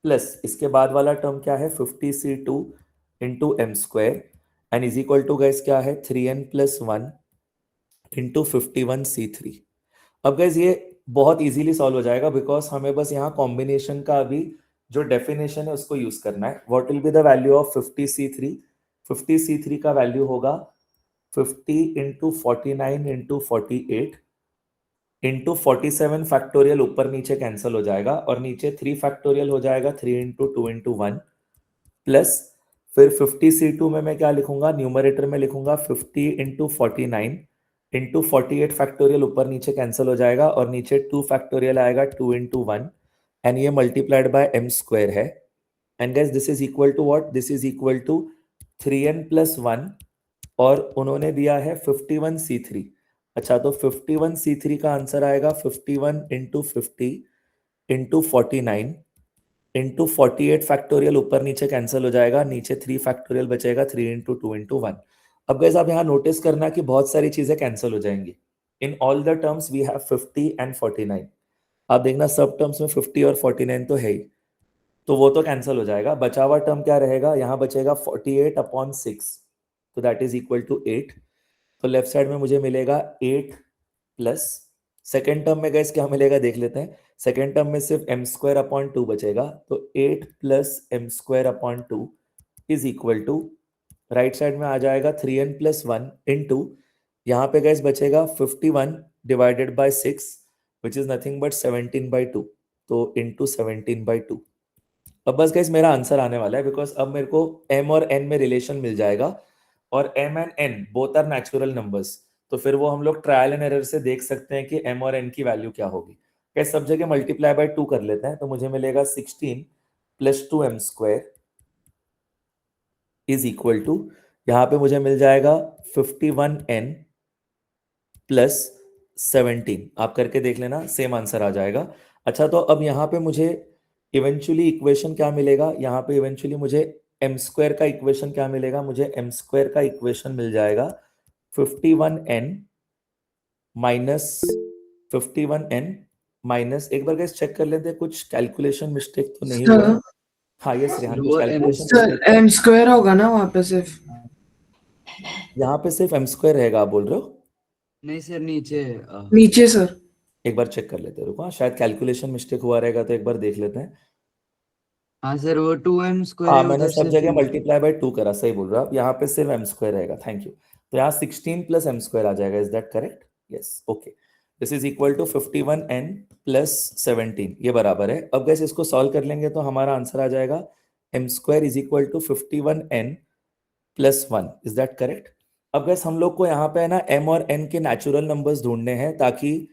प्लस इसके बाद वाला टर्म क्या है 50c2 into M square and is equal to guys क्या है 3n+1 इंटू 51c3। अब गाइस ये बहुत इजीली सॉल्व हो जाएगा बिकॉज हमें बस यहाँ कॉम्बिनेशन का अभी जो डेफिनेशन है उसको यूज करना है। What will be the value of 50c3? 50c3 का वैल्यू होगा 50 इंटू 49 इंटू 48 इंटू 47 फैक्टोरियल, ऊपर नीचे कैंसिल हो जाएगा और नीचे 3 फैक्टोरियल हो जाएगा 3 इंटू 2 इंटू 1 प्लस फिर 50c2 में मैं क्या लिखूंगा, न्यूमरेटर में लिखूंगा 50 इंटू 49 इंटू 48 फैक्टोरियल, ऊपर नीचे कैंसिल हो जाएगा और नीचे 2 फैक्टोरियल आएगा 2 इंटू 1 एंड ये मल्टीप्लाइड बाय m स्क्वायर है। And guys this is equal to what, this is equal to 3n+1 और उन्होंने दिया है 51c3। अच्छा तो 51c3 का आंसर आएगा 51 इंटू 50 इंटू 49 इंटू 48 फैक्टोरियल, ऊपर नीचे कैंसिल हो जाएगा, नीचे 3 फैक्टोरियल बचेगा 3 इंटू 2 इंटू 1। अब गाइस आप यहाँ नोटिस करना कि बहुत सारी चीजें कैंसिल हो जाएंगी। In all the terms we have 50 and 49। आप देखना सब टर्म्स में 50 और 49 तो है ही, तो वो तो कैंसिल हो जाएगा। बचा हुआ टर्म क्या रहेगा, यहाँ बचेगा 48/6, तो दैट इज इक्वल टू 8। तो लेफ्ट साइड में मुझे मिलेगा 8 प्लस सेकेंड टर्म में गैस क्या मिलेगा देख लेते हैं। सेकेंड टर्म में सिर्फ m² अपॉन 2 बचेगा, तो 8 plus m² upon 2 is equal to right side में आ जाएगा 3n+1 इंटू यहाँ पे गैस बचेगा 51 divided by 6 which is nothing but 17/2, तो इंटू 17/2। अब बस गैस मेरा आंसर आने वाला है बिकॉज अब मेरे को m और n में रिलेशन मिल जाएगा और m and n both are natural numbers, तो फिर वो हम लोग ट्रायल एंड एरर से देख सकते हैं कि m और n की वैल्यू क्या होगी। कैसे सब जगह मल्टीप्लाई बाय 2 कर लेते हैं, तो मुझे मिलेगा 16 + 2m² इज इक्वल टू यहाँ पे मुझे मिल जाएगा 51n प्लस 17। आप करके देख लेना, सेम आंसर आ जाएगा। अच्छा तो अब यहाँ पे मुझे इवेंचुअली इक्वेशन क्या मिलेगा, यहाँ पे इवेंचुअली मुझे m² का इक्वेशन क्या मिलेगा, मुझे m² का इक्वेशन मिल जाएगा 51n माइनस 51n माइनस, एक बार गाइस चेक कर लेते हैं कुछ कैलकुलेशन मिस्टेक तो नहीं हुआ है। सर हाँ यस रेहान, कुछ वो कैलकुलेशन सर मिस्टेक है? एम स्क्वायर होगा ना वहां पे सिर्फ? यहाँ पे सिर्फ m² रहेगा आप बोल रहे हो? नहीं सर, नीचे नीचे सर। एक बार चेक कर लेते हैं, रुको। हाँ, शायद कैलकुलेशन मिस्टेक हुआ रहेगा तो एक बार देख लेते हैं। हाँ सर, वो 2m² हाँ है मैंने उधर सब से जगह 2। मल्टीप्लाई बाय 2 करा, सही बोल रहे हो आप। यहाँ पे सिर्फ m² रहेगा, थैंक यू। तो यहाँ 16 प्लस m² आ जाएगा, is that correct? Yes, okay. This is equal to 51n plus 17, ये बराबर है। अब गैस इसको सॉल्व कर लेंगे तो हमारा आंसर आ जाएगा m² is equal to 51n plus 1, is that correct? अब गैस हम लोग को यहाँ पे है ना m और n के नेचुरल नंबर्स ढूंढने हैं ताकि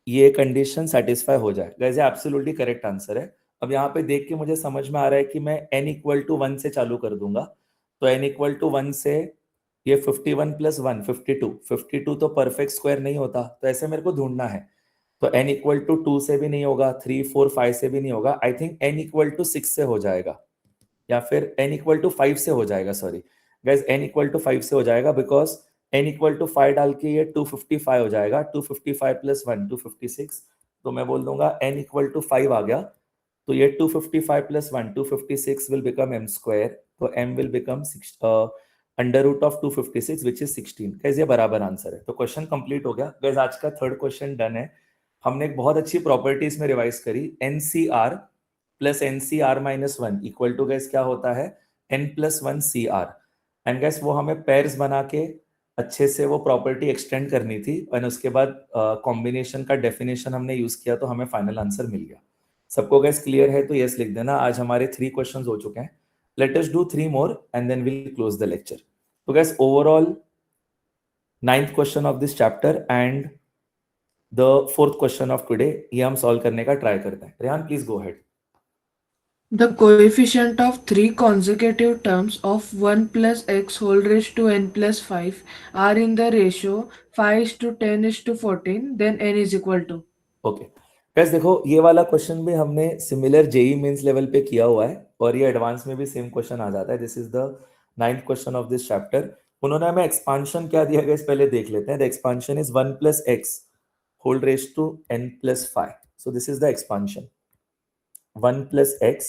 ये कंडीशन सेटिस्फाई हो जाए। गैस ये एब्सोल्युटली करेक्ट आंसर है। अब यहाँ पे देख के मुझे समझ में आ रहा है कि मैं n=1 से चालू कर दूंगा, तो n=1 से ये 51 प्लस 1 52, 52 तो परफेक्ट स्क्वायर नहीं होता, तो ऐसे मेरे को ढूंढना है। तो n=2 से भी नहीं होगा, 3 4 5 से भी नहीं होगा, आई थिंक n=6 से हो जाएगा या फिर n=5 से हो जाएगा, सॉरी गाइस n=5 से हो जाएगा बिकॉज n=5 डाल के ये 255 हो जाएगा, 255 प्लस 1 256, तो मैं बोल दूंगा n=5 आ गया, तो ये 255 प्लस 1 256 विल बिकम m², तो m will become √256 which is 16। Guys ये बराबर आंसर है, तो क्वेश्चन कंप्लीट हो गया। गाइस आज का थर्ड क्वेश्चन डन है। हमने एक बहुत अच्छी प्रॉपर्टीज में रिवाइज करी, NCR plus NCR-1 equal to guys क्या होता है n+1 CR, एंड गैस वो हमें पेयर्स बना के अच्छे से वो प्रॉपर्टी एक्सटेंड करनी थी और उसके बाद कॉम्बिनेशन का डेफिनेशन हमने यूज किया तो हमें फाइनल आंसर मिल गया। सबको गैस क्लियर है तो यस लिख देना। आज हमारे 3 क्वेश्चंस हो चुके हैं, let us do 3 more and then will close the lecture. तो guys overall 9th question of this chapter and the 4th question of today, ये हम सॉल्व करने का ट्राई करते हैं। Rehan please go ahead. The coefficient of three consecutive terms of 1 plus x whole raised to n plus 5 are in the ratio 5:10:14, then n is equal to. Okay gas देखो, ये वाला question भी हमने similar JEE mains level पे किया हुआ है और ये एडवांस में भी सेम क्वेश्चन आ जाता है। This is the 9th question of this chapter. उन्होंने हमें एक्सपांशन क्या दिया गया पहले देख लेते हैं. The expansion is 1 plus x whole raised to n plus 5. So this is the expansion. 1 plus x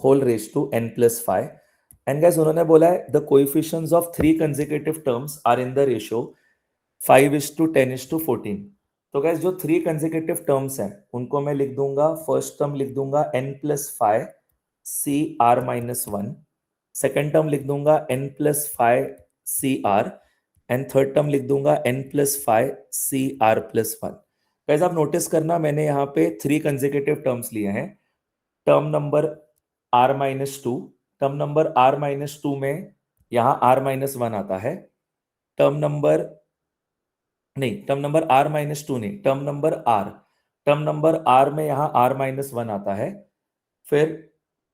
whole raised to n plus 5. And guys, उन्होंने बोला है the coefficients of 3 consecutive terms are in the ratio 5:10:14. तो guys जो 3 consecutive terms हैं उनको मैं लिख दूंगा. फर्स्ट टर्म लिख दूंगा n plus 5 c r minus 1. Second term लिख दूंगा n plus 5 c r. And third term लिख दूंगा n plus 5 c r plus 1. Guys आप नोटिस करना मैंने यहाँ पे 3 कंसेक्यूटिव टर्म्स लिए हैं. Term number r minus 2, term number r minus 2 में यहाँ r minus 1 आता है. टर्म नंबर r minus 2 नहीं, टर्म नंबर r में यहाँ r minus 1 आता है. फिर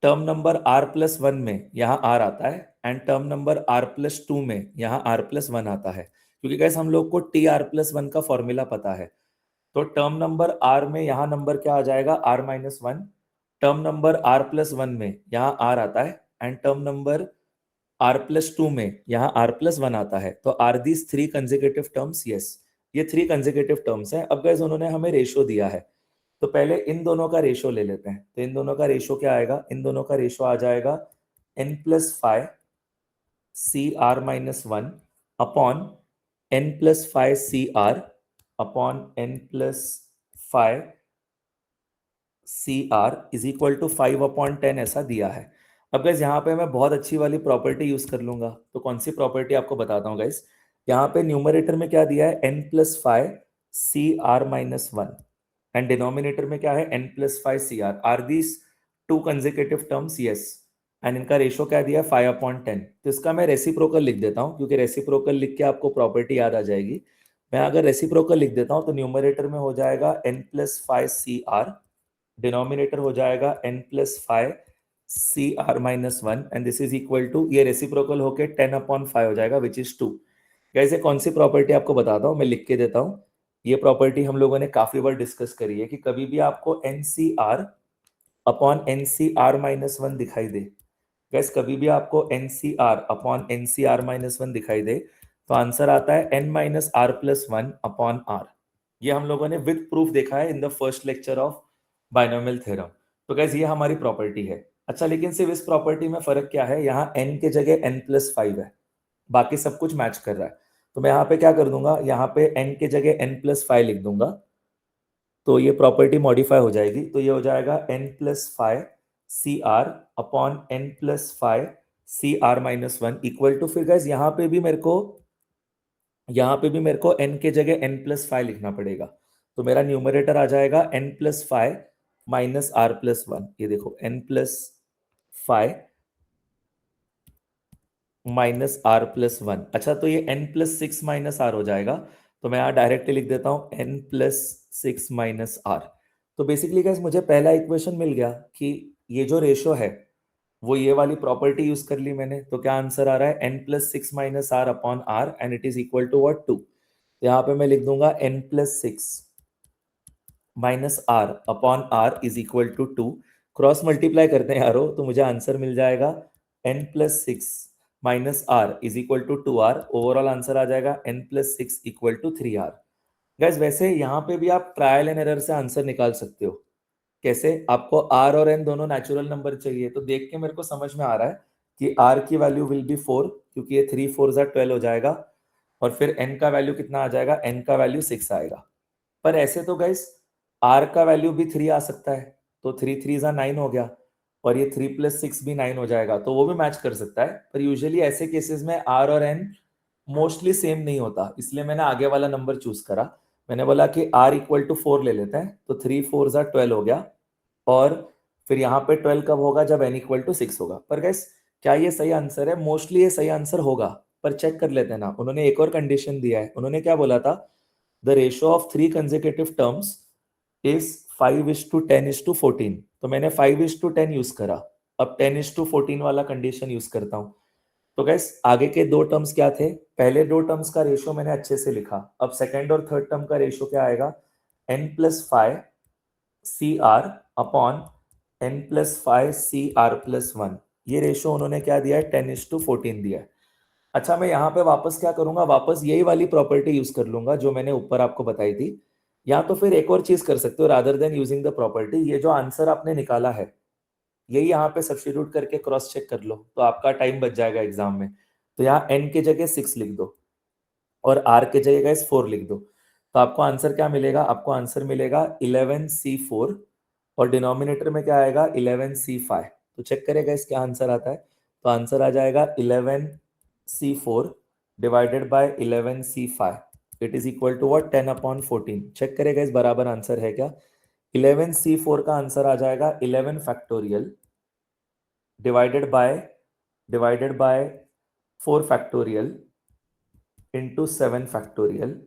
टर्म नंबर r plus 1 में यहाँ r आता है. And term number r plus 2 में यहाँ r plus 1 आता है. क्योंकि गाइस हम लोग को tr plus 1 का फॉर्मूला पता है. तो टर्म नंबर r में यहाँ नंबर क्या आ जाएगा, r minus 1. Term number r plus 1 में यहाँ r आता है. And term number r plus 2 में यहाँ r plus 1 आता है. तो are these 3 consecutive terms? Yes, ये 3 कंसेक्यूटिव टर्म्स हैं. अब गाइस उन्होंने हमें रेशो दिया है, तो पहले इन दोनों का रेशो ले लेते हैं. तो इन दोनों का रेशो क्या आएगा, इन दोनों का रेशो आ जाएगा n plus 5 c r minus 1 upon n plus 5 c r upon n plus 5 C R is equal to 5/10 ऐसा दिया है. अब गाइस यहाँ पे मैं बहुत अच्छी वाली प्रॉपर्टी यूज कर लूंगा. तो कौन सी प्रॉपर्टी आपको बताता हूँ गाइस. यहाँ पे न्यूमरेटर में क्या दिया है, n plus 5 C R minus 1. And denominator में क्या है, n plus 5 C R. Are these 2 consecutive terms? Yes. And इनका रेशो क्या दिया है, 5/10. तो इसका मैं रेसिप्रोकल लिख देता हूँ, क्योंकि रेसिप्रोकल लिख के आपको प्रॉपर्टी याद आ जाएगी. मैं अगर रेसिप्रोकल लिख देता हूँ तो न्यूमरेटर में हो जाएगा n plus 5 C R, denominator हो जाएगा n plus 5 C R minus 1. And this is equal to, ये रेसिप्रोकल होके 10/5 हो जाएगा विच इज 2. कैसे, कौन सी प्रॉपर्टी आपको बताता हूँ, मैं लिख के देता हूँ. ये प्रॉपर्टी हम लोगों ने काफी बार डिस्कस करी है कि कभी भी आपको NCR अपॉन NCR माइनस 1 दिखाई दे, गैस कभी भी आपको NCR अपॉन NCR माइनस 1 दिखाई दे, तो आंसर आता है n minus r plus 1 upon r. ये हम लोगों ने विद प्रूफ देखा है in the first lecture of binomial theorem. तो गैस ये हमारी प्रॉपर्टी है. अच्छा, लेकिन सिर्फ इस प्रॉपर्टी में फर्क क्या है, यहाँ n के जगह n प्लस 5 है, बाकी सब कुछ मैच कर रहा है. तो मैं यहाँ पे क्या कर दूंगा, यहाँ पे n के जगह n प्लस 5 लिख दूंगा, तो ये प्रॉपर्टी मॉडिफाई हो जाएगी. तो ये हो जाएगा n plus 5 C R upon n plus 5 C R minus 1 equal to, फिर गैस यहाँ पे भी मेरे को n के जगह n प्लस 5 लिखना पड़ेगा. तो मेरा न्यूमरेटर आ जाएगा n plus 5 minus R plus 1. ये देखो n plus 5 minus R plus 1. अच्छा, तो ये n प्लस 6 माइनस आर हो जाएगा. तो मैं यहाँ डायरेक्टली लिख देता हूँ n प्लस 6 माइनस आर. तो बेसिकली गाइस मुझे पहला इक्वेशन मिल गया कि ये जो रेशो है वो ये वाली प्रॉपर्टी यूज कर ली मैंने. तो क्या आंसर आ रहा है, n plus 6 minus r upon r and it is equal to what, 2. यहाँ पे मैं लिख दूंगा n plus 6 minus r upon r is equal to 2. Cross multiply करते हैं यारो, तो मुझे आंसर मिल जाएगा n plus 6 minus r is equal to 2r. Overall answer आ जाएगा n plus 6 equal to 3r. Guys वैसे यहाँ पे भी आप ट्रायल एंड एरर से आंसर निकाल सकते हो. कैसे, आपको r और n दोनों नेचुरल नंबर चाहिए, तो देख के मेरे को समझ में आ रहा है कि r की वैल्यू विल बी 4, क्योंकि ये 3 4 12 हो जाएगा. और फिर n का वैल्यू कितना आ जाएगा, n का वैल्यू 6 आएगा. पर ऐसे तो गाइस r का वैल्यू भी 3 आ सकता है, तो 3 3 9 हो गया, और ये 3 प्लस 6 भी 9 हो जाएगा, तो वो भी मैच कर सकता है. पर यूजुअली ऐसे केसेस में r और n मोस्टली सेम नहीं होता, इसलिए मैंने आगे वाला नंबर चूज करा. मैंने बोला कि r इक्वल टू 4 ले लेते हैं, तो 3 4 12 हो गया. और फिर यहाँ पे 12 कब होगा, जब n इक्वल टू 6 होगा. पर गाइस क्या ये सही आंसर है, मोस्टली ये सही आंसर होगा, पर चेक कर लेते हैं ना. उन्होंने एक और कंडीशन दिया है. उन्होंने क्या बोला था, the ratio of 3 consecutive terms is 5:10:14. तो मैंने 5:10 यूज करा. अब 10:14 वाला कंडीशन यूज करता हूं. तो गैस आगे के 2 टर्म्स क्या थे, पहले 2 टर्म्स का रेशियो मैंने अच्छे से लिखा. अब सेकंड और थर्ड टर्म का रेशियो क्या आएगा, n plus 5 C R upon n plus 5 C R plus 1. ये रेशियो उन्होंने क्या दिया है, 10:14 दिया है. अच्छा, मैं यहाँ पे वापस क्या करूंगा, वापस यही वाली प्रॉपर्टी यूज कर लूंगा जो मैंने ऊपर आपको बताई थी। या तो फिर एक और चीज कर सकते हो, rather than using the property, ये जो आंसर आपने निकाला है यही यहाँ पे सब्स्टिट्यूट करके क्रॉस चेक कर लो, तो आपका टाइम बच जाएगा एग्जाम में। तो यहाँ n की जगह 6 लिख दो और r की जगह गाइस 4 लिख दो, तो आपको आंसर क्या मिलेगा, आपको आंसर मिलेगा 11C4 और डिनोमिनेटर में क्या आएगा 11C5। तो चेक करेगा इस क्या आंसर आता है, तो आंसर आ जाएगा 11C4 divided by 11C5, it is equal to what 10/14। Check करेगा इस बराबर आंसर है क्या, 11C4 का आंसर आ जाएगा 11 factorial divided by 4 factorial into 7 factorial.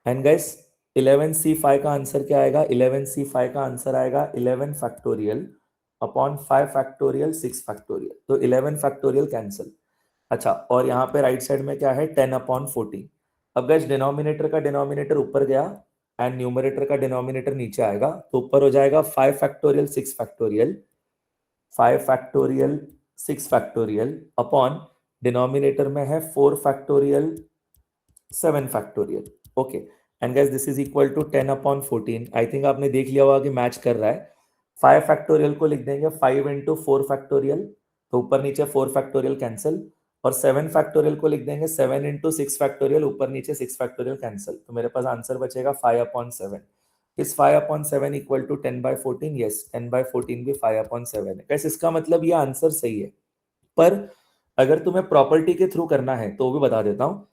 And guys 11C5 का आंसर क्या आएगा, 11C5 का आंसर आएगा 11 फैक्टोरियल अपॉन 5 फैक्टोरियल 6 फैक्टोरियल, तो 11 फैक्टोरियल कैंसिल। अच्छा, और यहाँ पे राइट साइड में क्या है 10/14। अब गाइस डिनोमिनेटर का डिनोमिनेटर ऊपर गया एंड न्यूमरेटर का डिनोमिनेटर नीचे आएगा, तो ऊपर हो जाएगा 5 factorial 6 factorial, 5 factorial 6 factorial upon denominator में है 4 factorial 7 factorial. Okay, and guys this is equal to 10/14। I think आपने देख लिया होगा कि मैच कर रहा है। 5 फैक्टोरियल को लिख देंगे 5 इंटू 4 फैक्टोरियल, तो ऊपर नीचे 4 फैक्टोरियल कैंसिल, और 7 फैक्टोरियल को लिख देंगे 7 इंटू 6 फैक्टोरियल, ऊपर नीचे 6 फैक्टोरियल कैंसिल, तो मेरे पास आंसर बचेगा 5/7। इस 5/7 इक्वल टू 10/14, यस 10/14 भी 5/7 है। कैसे, इसका मतलब ये आंसर सही है, पर अगर तुम्हें प्रॉपर्टी के थ्रू करना है तो भी बता देता हूं,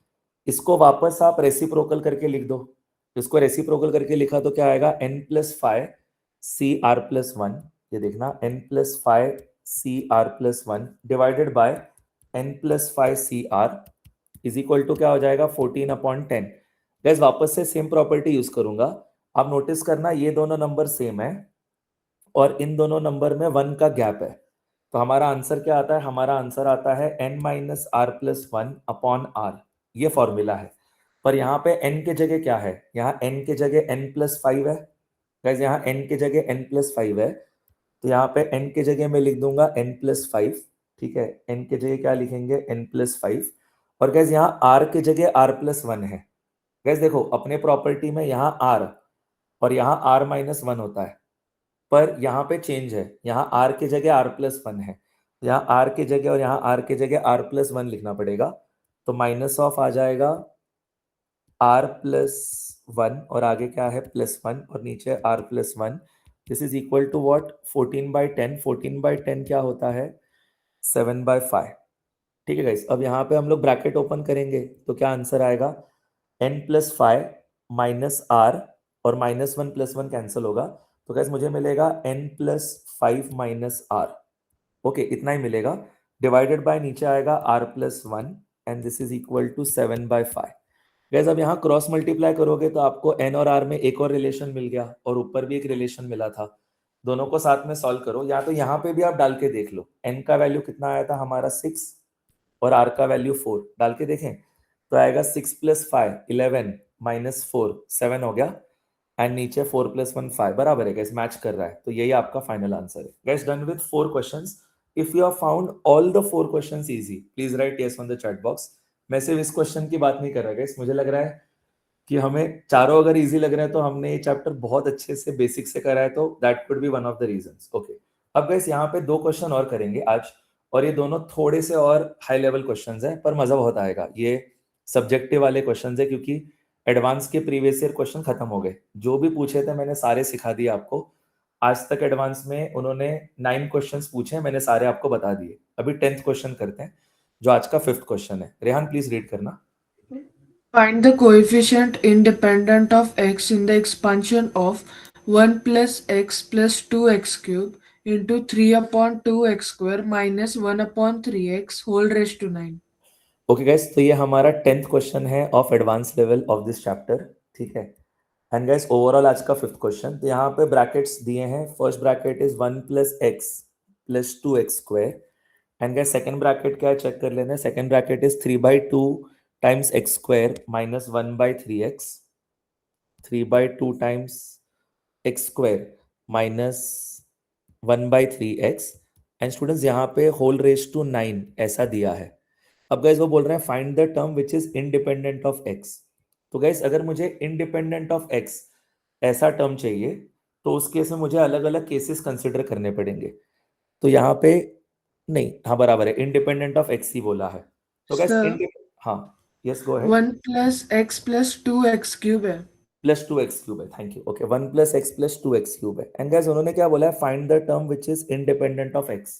इसको वापस आप रेसिप्रोकल करके लिख दो। इसको रेसिप्रोकल करके लिखा तो क्या आएगा n+5CR+1, ये देखना n+5CR+1 divided by n+5CR is equal to क्या हो जाएगा 14/10। गाइस वापस से सेम प्रॉपर्टी यूज करूंगा, आप नोटिस करना ये दोनों नंबर सेम है और इन दोनों नंबर में 1 का गैप है, तो हमारा आंसर क्या आता है, हमारा आंसर आता है n-r+1/r, ये फॉर्मूला है। पर यहाँ पे n के जगह क्या है, यहाँ n के जगह n+5 है। गाइस यहाँ n के जगह n+5 है, तो यहाँ पे n के जगह मैं लिख दूंगा n+5, ठीक है, n के जगह क्या लिखेंगे n+5, और गाइस यहाँ r के जगह r+1 है। गाइस देखो अपने प्रॉपर्टी में यहाँ r और यहाँ r-1 होता है, पर यहाँ पे चेंज है, यहाँ r के जगह r+1 है, यहाँ r के जगह और यहाँ r के जगह r+1 लिखना पड़ेगा, तो माइनस ऑफ आ जाएगा r+1 और आगे क्या है +1 और नीचे r+1, this is equal to what 14/10। 14/10 क्या होता है 7/5। ठीक है गाइस, अब यहाँ पे हम लोग ब्रैकेट ओपन करेंगे तो क्या आंसर आएगा n+5 माइनस r और -1 + 1 कैंसिल होगा, तो गाइस मुझे मिलेगा n+5 माइनस r, ओके इतना ही मिलेगा, डिवाइडेड बाय नीचे आएगा r+1 and this is equal to 7/5। Guys अब यहाँ क्रॉस मल्टीप्लाई करोगे तो आपको n और r में एक और रिलेशन मिल गया और ऊपर भी एक रिलेशन मिला था, दोनों को साथ में सॉल्व करो, या तो यहाँ पे भी आप डाल के देख लो, n का वैल्यू कितना आया था हमारा 6 और r का वैल्यू 4, डाल के देखें तो आएगा 6 + 5 11 -4 7 हो गया, एंड नीचे 4 + 1 5, बराबर है गाइस, मैच कर रहा है, तो यही आपका फाइनल आंसर है। Guys done with 4 questions. If you have found all the 4 questions easy, please right yes on the chat box. मैं सिर्फ इस क्वेश्चन की बात नहीं कर रहा गाइस, मुझे लग रहा है कि हमें चारों अगर इजी लग रहे हैं तो हमने ये चैप्टर बहुत अच्छे से बेसिक से करा है, तो that could be one of the reasons. Okay, अब गाइस यहाँ पे 2 क्वेश्चन और करेंगे आज, और ये दोनों थोड़े से और हाई लेवल क्वेश्चंस हैं, पर मजा बहुत आएगा। ये सब्जेक्टिव वाले क्वेश्चंस है क्योंकि एडवांस के प्रीवियस ईयर क्वेश्चन खत्म हो गए, जो भी पूछे थे मैंने सारे सिखा दिए आपको। आज तक एडवांस में उन्होंने 9 क्वेश्चंस पूछे, मैंने सारे आपको बता दिए। अभी 10th क्वेश्चन करते हैं जो आज का 5th क्वेश्चन है। रेहान प्लीज रीड करना। Find the coefficient independent of x in the expansion of 1 plus x plus 2x cube into 3/2x square minus 1/3x whole raised to 9. Okay guys, तो ये हमारा 10th क्वेश्चन है of advance level of this chapter, ठीक है। And guys overall आज का 5th question, तो यहाँ पे ब्रैकेट्स दिए हैं, first bracket is 1 + x plus 2x square, and guys second bracket क्या है चेक कर लेना है, second bracket is 3/2 times x square minus 1/3x, 3/2 times x square minus 1/3x, and students यहाँ पे होल रेज टू 9 ऐसा दिया है। अब गैस वो बोल रहे हैं find the term which is independent of x. तो गैस अगर मुझे इंडिपेंडेंट ऑफ एक्स ऐसा टर्म चाहिए तो उस केस में मुझे अलग अलग केसेस कंसिडर करने पड़ेंगे। तो यहाँ पे नहीं, हाँ बराबर है, इंडिपेंडेंट ऑफ एक्स ही बोला है। तो गैस सर हाँ, yes go ahead. 1 plus x plus 2x cube है। प्लस 2x क्यूब है, thank you. Okay, 1 plus x plus 2x cube है। एंड गैस उन्होंने क्या बोला है, find the term which is independent of x.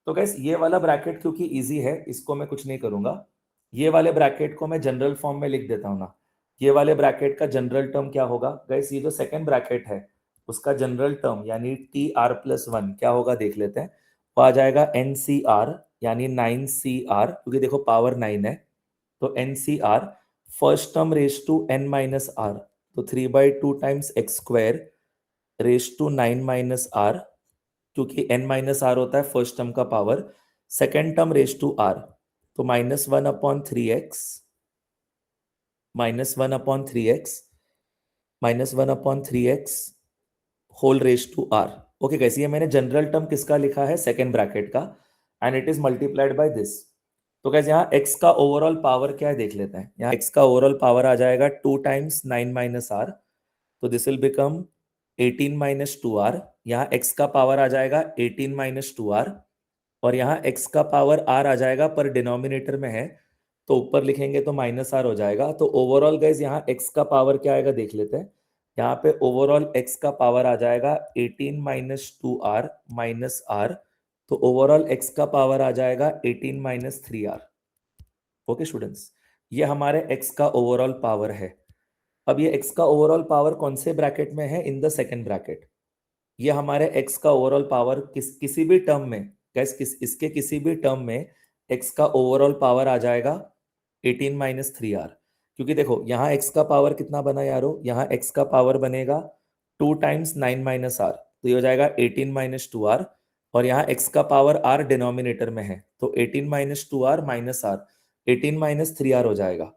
तो gas ये वाला ब्रैकेट क्योंकि इजी है, इसको मैं कुछ नहीं करूंगा। ये वाले ब्रैकेट को मैं जनरल फॉर्म में लिख देता हूँ ना। ये वाले ब्रैकेट का जनरल टर्म क्या होगा गैस, ये जो सेकंड ब्रैकेट है उसका जनरल टर्म यानी TR+1 क्या होगा देख लेते हैं। वो आ जाएगा NCR यानी 9CR, क्योंकि देखो पावर 9 है तो NCR first term raise to n-r, तो 3/2 times x square raise to 9 - r, क्योंकि n-r होता है फर्स्ट टर्म का power, second term raise to r, तो -1/3x -1/3x whole raise to r। Okay कैसे, ये मैंने जनरल टर्म किसका लिखा है, सेकेंड ब्रैकेट का, and it is multiplied by this. तो कैसे यहाँ x का ओवरऑल पावर क्या है देख लेते हैं। यहाँ x का ओवरऑल पावर आ जाएगा 2 टाइम्स 9 - r, तो दिस विल बिकम 18 - 2r। यहाँ x का पावर आ जाएगा 18 - 2r, और यहाँ x का पावर r आ जाएगा, पर डिनोमिनेटर में है तो ऊपर लिखेंगे तो -r हो जाएगा। तो ओवरऑल गाइज यहाँ x का पावर क्या आएगा देख लेते हैं। यहाँ पे ओवरऑल x का पावर आ जाएगा 18 - 2r माइनस r, तो ओवरऑल x का पावर आ जाएगा 18 - 3r। ओके स्टूडेंट्स, ये हमारे x का ओवरऑल पावर है। अब ये x का ओवरऑल पावर कौन से ब्रैकेट में है, इन द सेकेंड ब्रैकेट। ये हमारे x का ओवरऑल पावर किसी भी टर्म में गैस इसके किसी भी टर्म में x का ओवरऑल पावर आ जाएगा 18 - 3r, क्योंकि देखो यहाँ x का पावर कितना बना यारो, यहाँ x का पावर बनेगा 2 टाइम्स 9 - r, तो ये हो जाएगा 18 - 2r, और यहाँ x का पावर r डिनोमिनेटर में है तो 18 - 2r माइनस r, 18 - 3r हो जाएगा।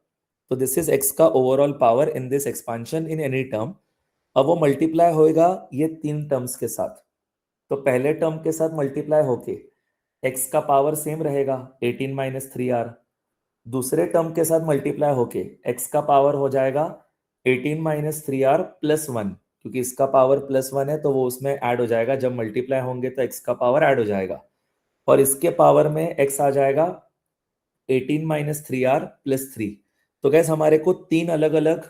तो दिस इज x का overall power in this expansion in any term. अब वो मल्टीप्लाई होएगा ये तीन टर्म्स के साथ, तो पहले टर्म के साथ मल्टीप्लाई होके x का पावर सेम रहेगा 18 - 3r, दूसरे टर्म के साथ मल्टीप्लाई होके x का पावर हो जाएगा 18 - 3r प्लस 1, क्योंकि इसका पावर +1 है तो वो उसमें ऐड हो जाएगा, जब मल्टीप्लाई होंगे तो x का पावर ऐड हो जाएगा, और इसके पावर में x आ जाएगा 18 - 3r प्लस 3। तो गैस हमारे को तीन अलग अलग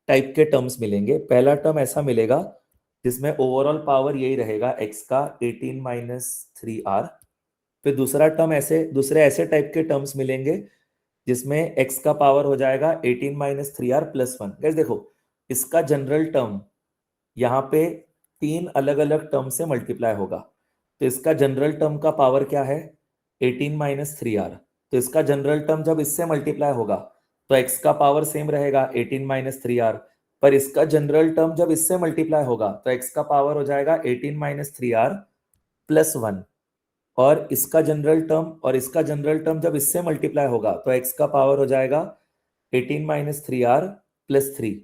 टाइप के टर्म्स मिलेंगे। पहला टर्म ऐसा मिलेगा जिसमें ओवरऑल पावर यही रहेगा x का 18 - 3r। फिर दूसरा टर्म दूसरे ऐसे टाइप के टर्म्स मिलेंगे जिसमें x का पावर हो जाएगा 18 - 3r प्लस 1। गैस देखो इसका जनरल टर्म यहाँ पे तीन अलग अलग टर्म से मल्टीप्लाई होगा, तो इसका जनरल टर्म का पावर क्या है 18 - 3r, तो इसका जनरल टर्म जब इससे मल्टीप्लाई होगा तो x का पावर सेम रहेगा 18 - 3r, पर इसका जनरल टर्म जब इससे मल्टीप्लाई होगा तो x का पावर हो जाएगा 18 - 3r प्लस 1, और इसका जनरल टर्म जब इससे मल्टीप्लाई होगा तो x का पावर हो जाएगा 18 - 3r प्लस 3।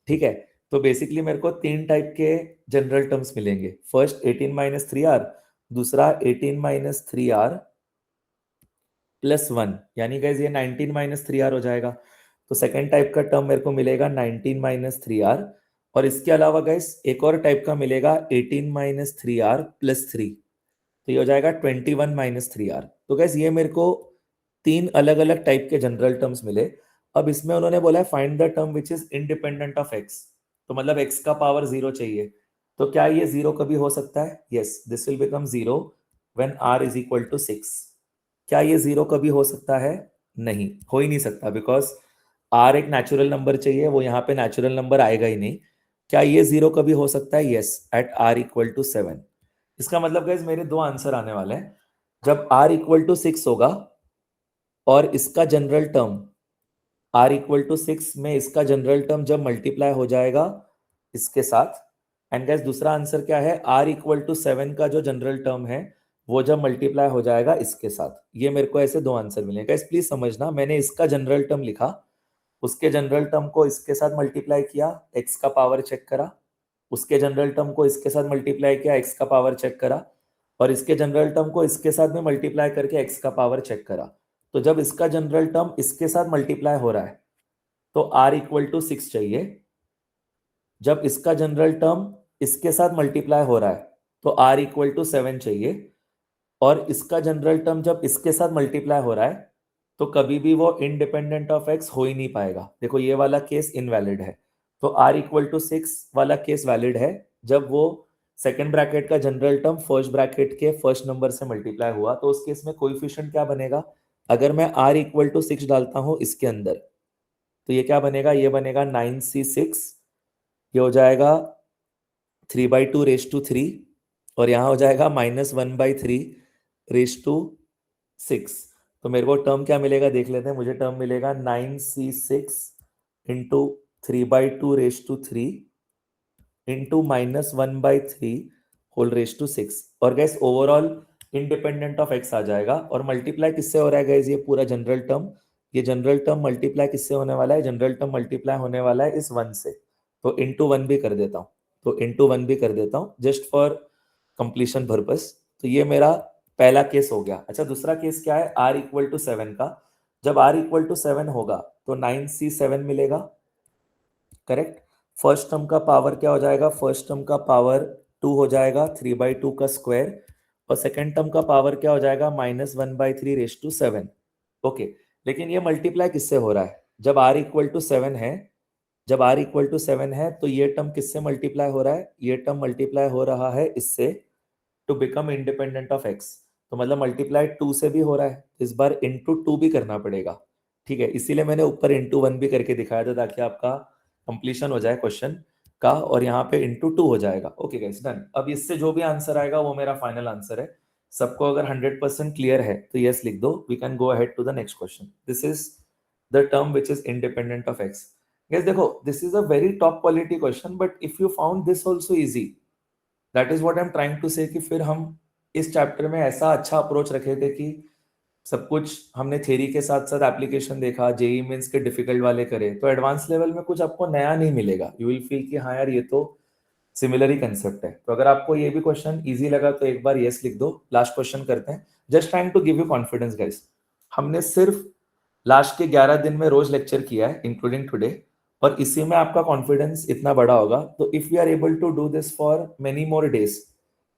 ठीक है, तो बेसिकली मेरे को तीन टाइप के जनरल टर्म्स मिलेंगे, फर्स्ट 18 - 3r, दूसरा 18 - 3r प्लस 1, यानी गाइज ये 19 - 3r हो जाएगा। तो सेकेंड टाइप का टर्म मेरे को मिलेगा 19 - 3r, और इसके अलावा गाइज एक और टाइप का मिलेगा 18 - 3r प्लस 3, तो ये हो जाएगा 21 - 3r। तो गाइज ये मेरे को तीन अलग अलग टाइप के जनरल टर्म्स मिले। अब इसमें उन्होंने बोला है find the term which is independent of x, तो मतलब x का पावर 0 चाहिए। तो क्या ये 0 कभी हो सकता है, yes this will become 0 when r is equal to 6। क्या ये 0 कभी हो सकता है, नहीं हो ही नहीं सकता, बिकॉज r एक नेचुरल नंबर चाहिए, वो यहाँ पे नेचुरल नंबर आएगा ही नहीं। क्या ये 0 कभी हो सकता है, yes at r equal to 7। इसका मतलब गाइस मेरे दो आंसर आने वाले हैं, जब r इक्वल टू 6 होगा और इसका general term r equal to 6 में इसका जनरल टर्म जब मल्टीप्लाई हो जाएगा इसके साथ, एंड गाइस दूसरा आंसर क्या है, r इक्वल टू 7 का जो जनरल टर्म है वो जब मल्टीप्लाई हो जाएगा इसके साथ। ये मेरे को ऐसे दो आंसर मिले। गाइस प्लीज समझना, मैंने इसका जनरल टर्म लिखा, उसके जनरल टर्म को इसके साथ मल्टीप्लाई किया, x का पावर चेक करा, उसके जनरल टर्म को इसके साथ मल्टीप्लाई किया, x का पावर चेक करा, और इसके जनरल टर्म को इसके साथ में मल्टीप्लाई करके x का पावर चेक करा। तो जब इसका जनरल टर्म इसके साथ मल्टीप्लाई हो रहा है तो r इक्वल टू 6 चाहिए। जब इसका जनरल टर्म इसके साथ मल्टीप्लाई हो रहा है तो r इक्वल टू 7 चाहिए। और इसका जनरल टर्म जब इसके साथ मल्टीप्लाई हो रहा है तो कभी भी वो इंडिपेंडेंट ऑफ x हो ही नहीं पाएगा। देखो ये वाला केस इनवैलिड है, तो r इक्वल टू 6 वाला केस वैलिड है जब वो सेकंड ब्रैकेट का जनरल टर्म फर्स्ट ब्रैकेट के फर्स्ट नंबर से मल्टीप्लाई हुआ। तो उस केस में कोएफिशिएंट क्या बनेगा, अगर मैं r इक्वल टू 6 डालता हूं इसके अंदर तो ये क्या बनेगा, ये बनेगा 9c6, ये हो जाएगा 3/2 रेज टू 3 और यहाँ हो जाएगा -1/3 रेज टू 6। तो मेरे को टर्म क्या मिलेगा देख लेते हैं। मुझे टर्म मिलेगा 9c6 into 3/2 raise to 3 into -1/3 whole raise to 6। और guys overall independent of x आ जाएगा। और मल्टीप्लाई किससे हो रहा है गैस, ये पूरा जनरल टर्म, ये जनरल टर्म मल्टीप्लाई किससे होने वाला है, जनरल टर्म मल्टीप्लाई होने वाला है इस 1 से। तो इंटू 1 भी कर देता हूँ, तो इंटू 1 भी कर देता हूँ जस्ट फॉर कंप्लीशन पर्पस। तो ये मेरा पहला केस हो गया। अच्छा दूसरा केस क्या है, r इक्वल टू 7 का। जब r इक्वल टू 7 होगा तो 9c7 मिलेगा, करेक्ट। फर्स्ट टर्म का पावर क्या हो जाएगा, फर्स्ट टर्म का पावर 2 हो जाएगा 3/2 का स्क्वायर, और सेकेंड टर्म का पावर क्या हो जाएगा -1/3 रेज टू 7। ओके, लेकिन ये मल्टीप्लाई किससे हो रहा है, जब r इक्वल टू 7 है, जब r इक्वल टू 7 है तो ये टर्म किससे मल्टीप्लाई हो रहा है, ये टर्म मल्टीप्लाई हो रहा है इससे to become independent of x। तो मतलब मल्टीप्लाई 2 से भी हो रहा है, इस बार इंटू 2 भी करना पड़ेगा, ठीक है। इसीलिए मैंने ऊपर इंटू 1 भी करके दिखाया था ताकि आपका कंप्लीशन हो जाए क्वेश्चन का, और यहाँ पे इंटू 2 हो जाएगा। Okay guys done. अब इससे जो भी आंसर आएगा वो मेरा फाइनल आंसर है। सबको अगर 100% क्लियर है तो यस लिख दो, we can go ahead to the next question. This is the term which is independent of x। Guys देखो this is a very top quality question, but if you found this also easy, that is what I am trying to say, कि फिर हम इस chapter में ऐसा अच्छा approach रखे थे कि सब कुछ हमने थ्योरी के साथ साथ एप्लीकेशन देखा, जेई मेंस के डिफिकल्ट वाले करे, तो एडवांस लेवल में कुछ आपको नया नहीं मिलेगा। यू विल फील कि हाँ यार ये तो सिमिलर ही कंसेप्ट है। तो अगर आपको ये भी क्वेश्चन इजी लगा तो एक बार यस लिख दो। लास्ट क्वेश्चन करते हैं, just trying to give you confidence guys. हमने सिर्फ लास्ट के 11 दिन में रोज लेक्चर किया है इंक्लूडिंग टुडे, और इसी में आपका कॉन्फिडेंस इतना बड़ा होगा। तो if you are able to do this for many more days,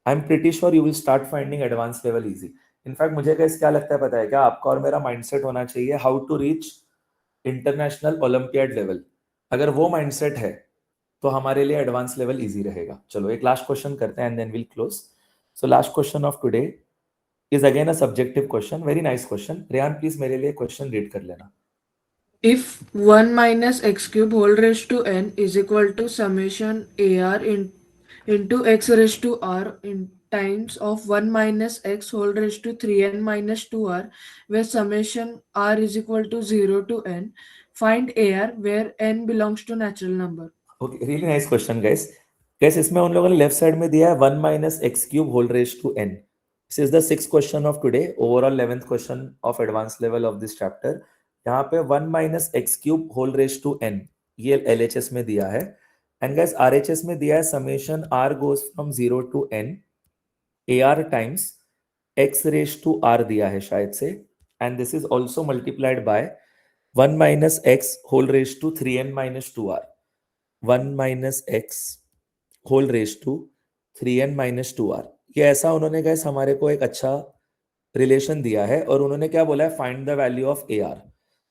I am pretty sure you will start finding advance level easy. In fact मुझे गाइस क्या लगता है पता है क्या, आपका और मेरा माइंडसेट होना चाहिए how to reach international olympiad level. अगर वो माइंडसेट है तो हमारे लिए एडवांस लेवल इजी रहेगा। चलो एक लास्ट क्वेश्चन करते हैं and then will close. So last question of today is again a subjective question, very nice question. Rehan please मेरे लिए क्वेश्चन रीड कर लेना। If 1 minus x cube whole raised to n is equal to summation ar into x raised to r in times of 1 minus x whole raised to 3n minus 2r, where summation r is equal to 0 to n, find ar where n belongs to natural number. Okay really nice question guys. Guys इसमें उन लोगों ने left side में दिया है 1 minus x cube whole raise to n। This is the 6th question of today, overall 11th question of advance level of this chapter. यहाँ पे 1 minus x cube whole raise to n ये LHS में दिया है, and guys RHS में दिया है summation r goes from 0 to n AR times x raise to r दिया है शायद से, and this is also multiplied by 1 minus x whole raise to 3n minus 2r। 1 minus x whole raise to 3n minus 2r। ये ऐसा उन्होंने gas हमारे को एक अच्छा रिलेशन दिया है, और उन्होंने क्या बोला है, find the value of AR।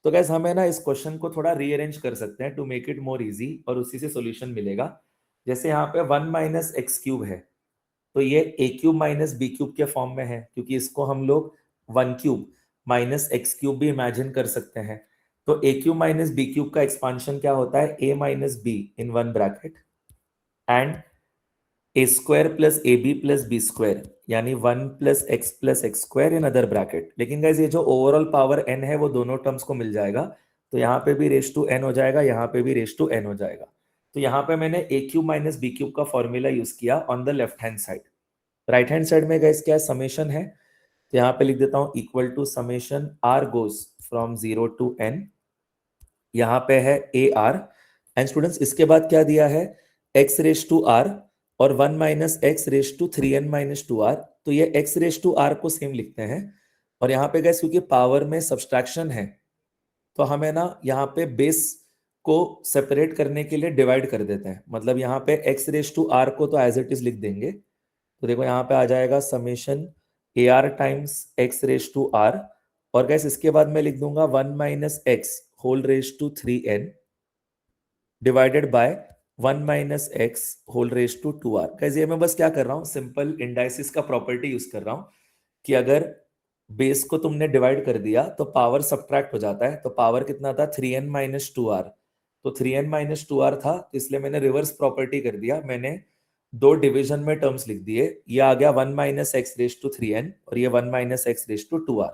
तो गैस हमें ना इस क्वेश्चन को थोड़ा रीअरेंज कर सकते हैं to make it more easy, और उसी से सॉल्यूशन मिलेगा। जैसे यहाँ पे 1 माइनस एक्स क्यूब है तो ये a cube minus b cube के फॉर्म में है, क्योंकि इसको हम लोग 1 क्यूब माइनस एक्स क्यूब भी इमेजिन कर सकते हैं। तो a cube minus b cube का एक्सपांशन क्या होता है, a minus b in one bracket and a square plus a b plus b square, यानी 1 plus x square in other bracket. लेकिन गाइस ये जो ओवरऑल पावर n है वो दोनों टर्म्स को मिल जाएगा, तो यहाँ पे भी रेज टू n हो जाएगा, यहाँ पे भी रेज टू n हो जाएगा। तो यहाँ पे मैंने a cube minus b cube का फॉर्मूला यूज किया on the left hand side. Right hand side में गाइस क्या समेशन है, तो यहाँ पे लिख देता हूँ equal to summation r goes from 0 to n, यहाँ पे है AR, एंड स्टूडेंट्स इसके बाद क्या दिया है, x रेज टू r और 1 minus x raise to 3n minus 2r। तो ये x रेज टू r को सेम लिखते हैं, और यहाँ पे गैस क्योंकि पावर में सब्सट्रैक्शन है तो हमें ना यहाँ पे बेस को सेपरेट करने के लिए डिवाइड कर देते हैं। मतलब यहाँ पे एक्स रेज टू आर को तो एज इट इज लिख देंगे। तो देखो यहाँ पे आ जाएगा summation a are times x raise to r, और गैस इसके बाद मैं लिख दूंगा 1 minus x whole raise to 3n divided by 1 minus x whole raise to 2r। Guys ये मैं बस क्या कर रहा हूँ, सिंपल इंडाइसिस का प्रॉपर्टी यूज कर रहा हूँ कि अगर बेस को तुमने डिवाइड कर दिया तो पावर सब्ट्रैक्ट हो जाता है। तो पावर कितना था 3n माइनस 2r, तो 3n माइनस 2r था, तो इसलिए मैंने रिवर्स प्रॉपर्टी कर दिया। मैंने दो डिवीजन में टर्म्स लिख दिए, ये आ गया 1 minus x raise to 3n और ये 1 minus x raise to 2r।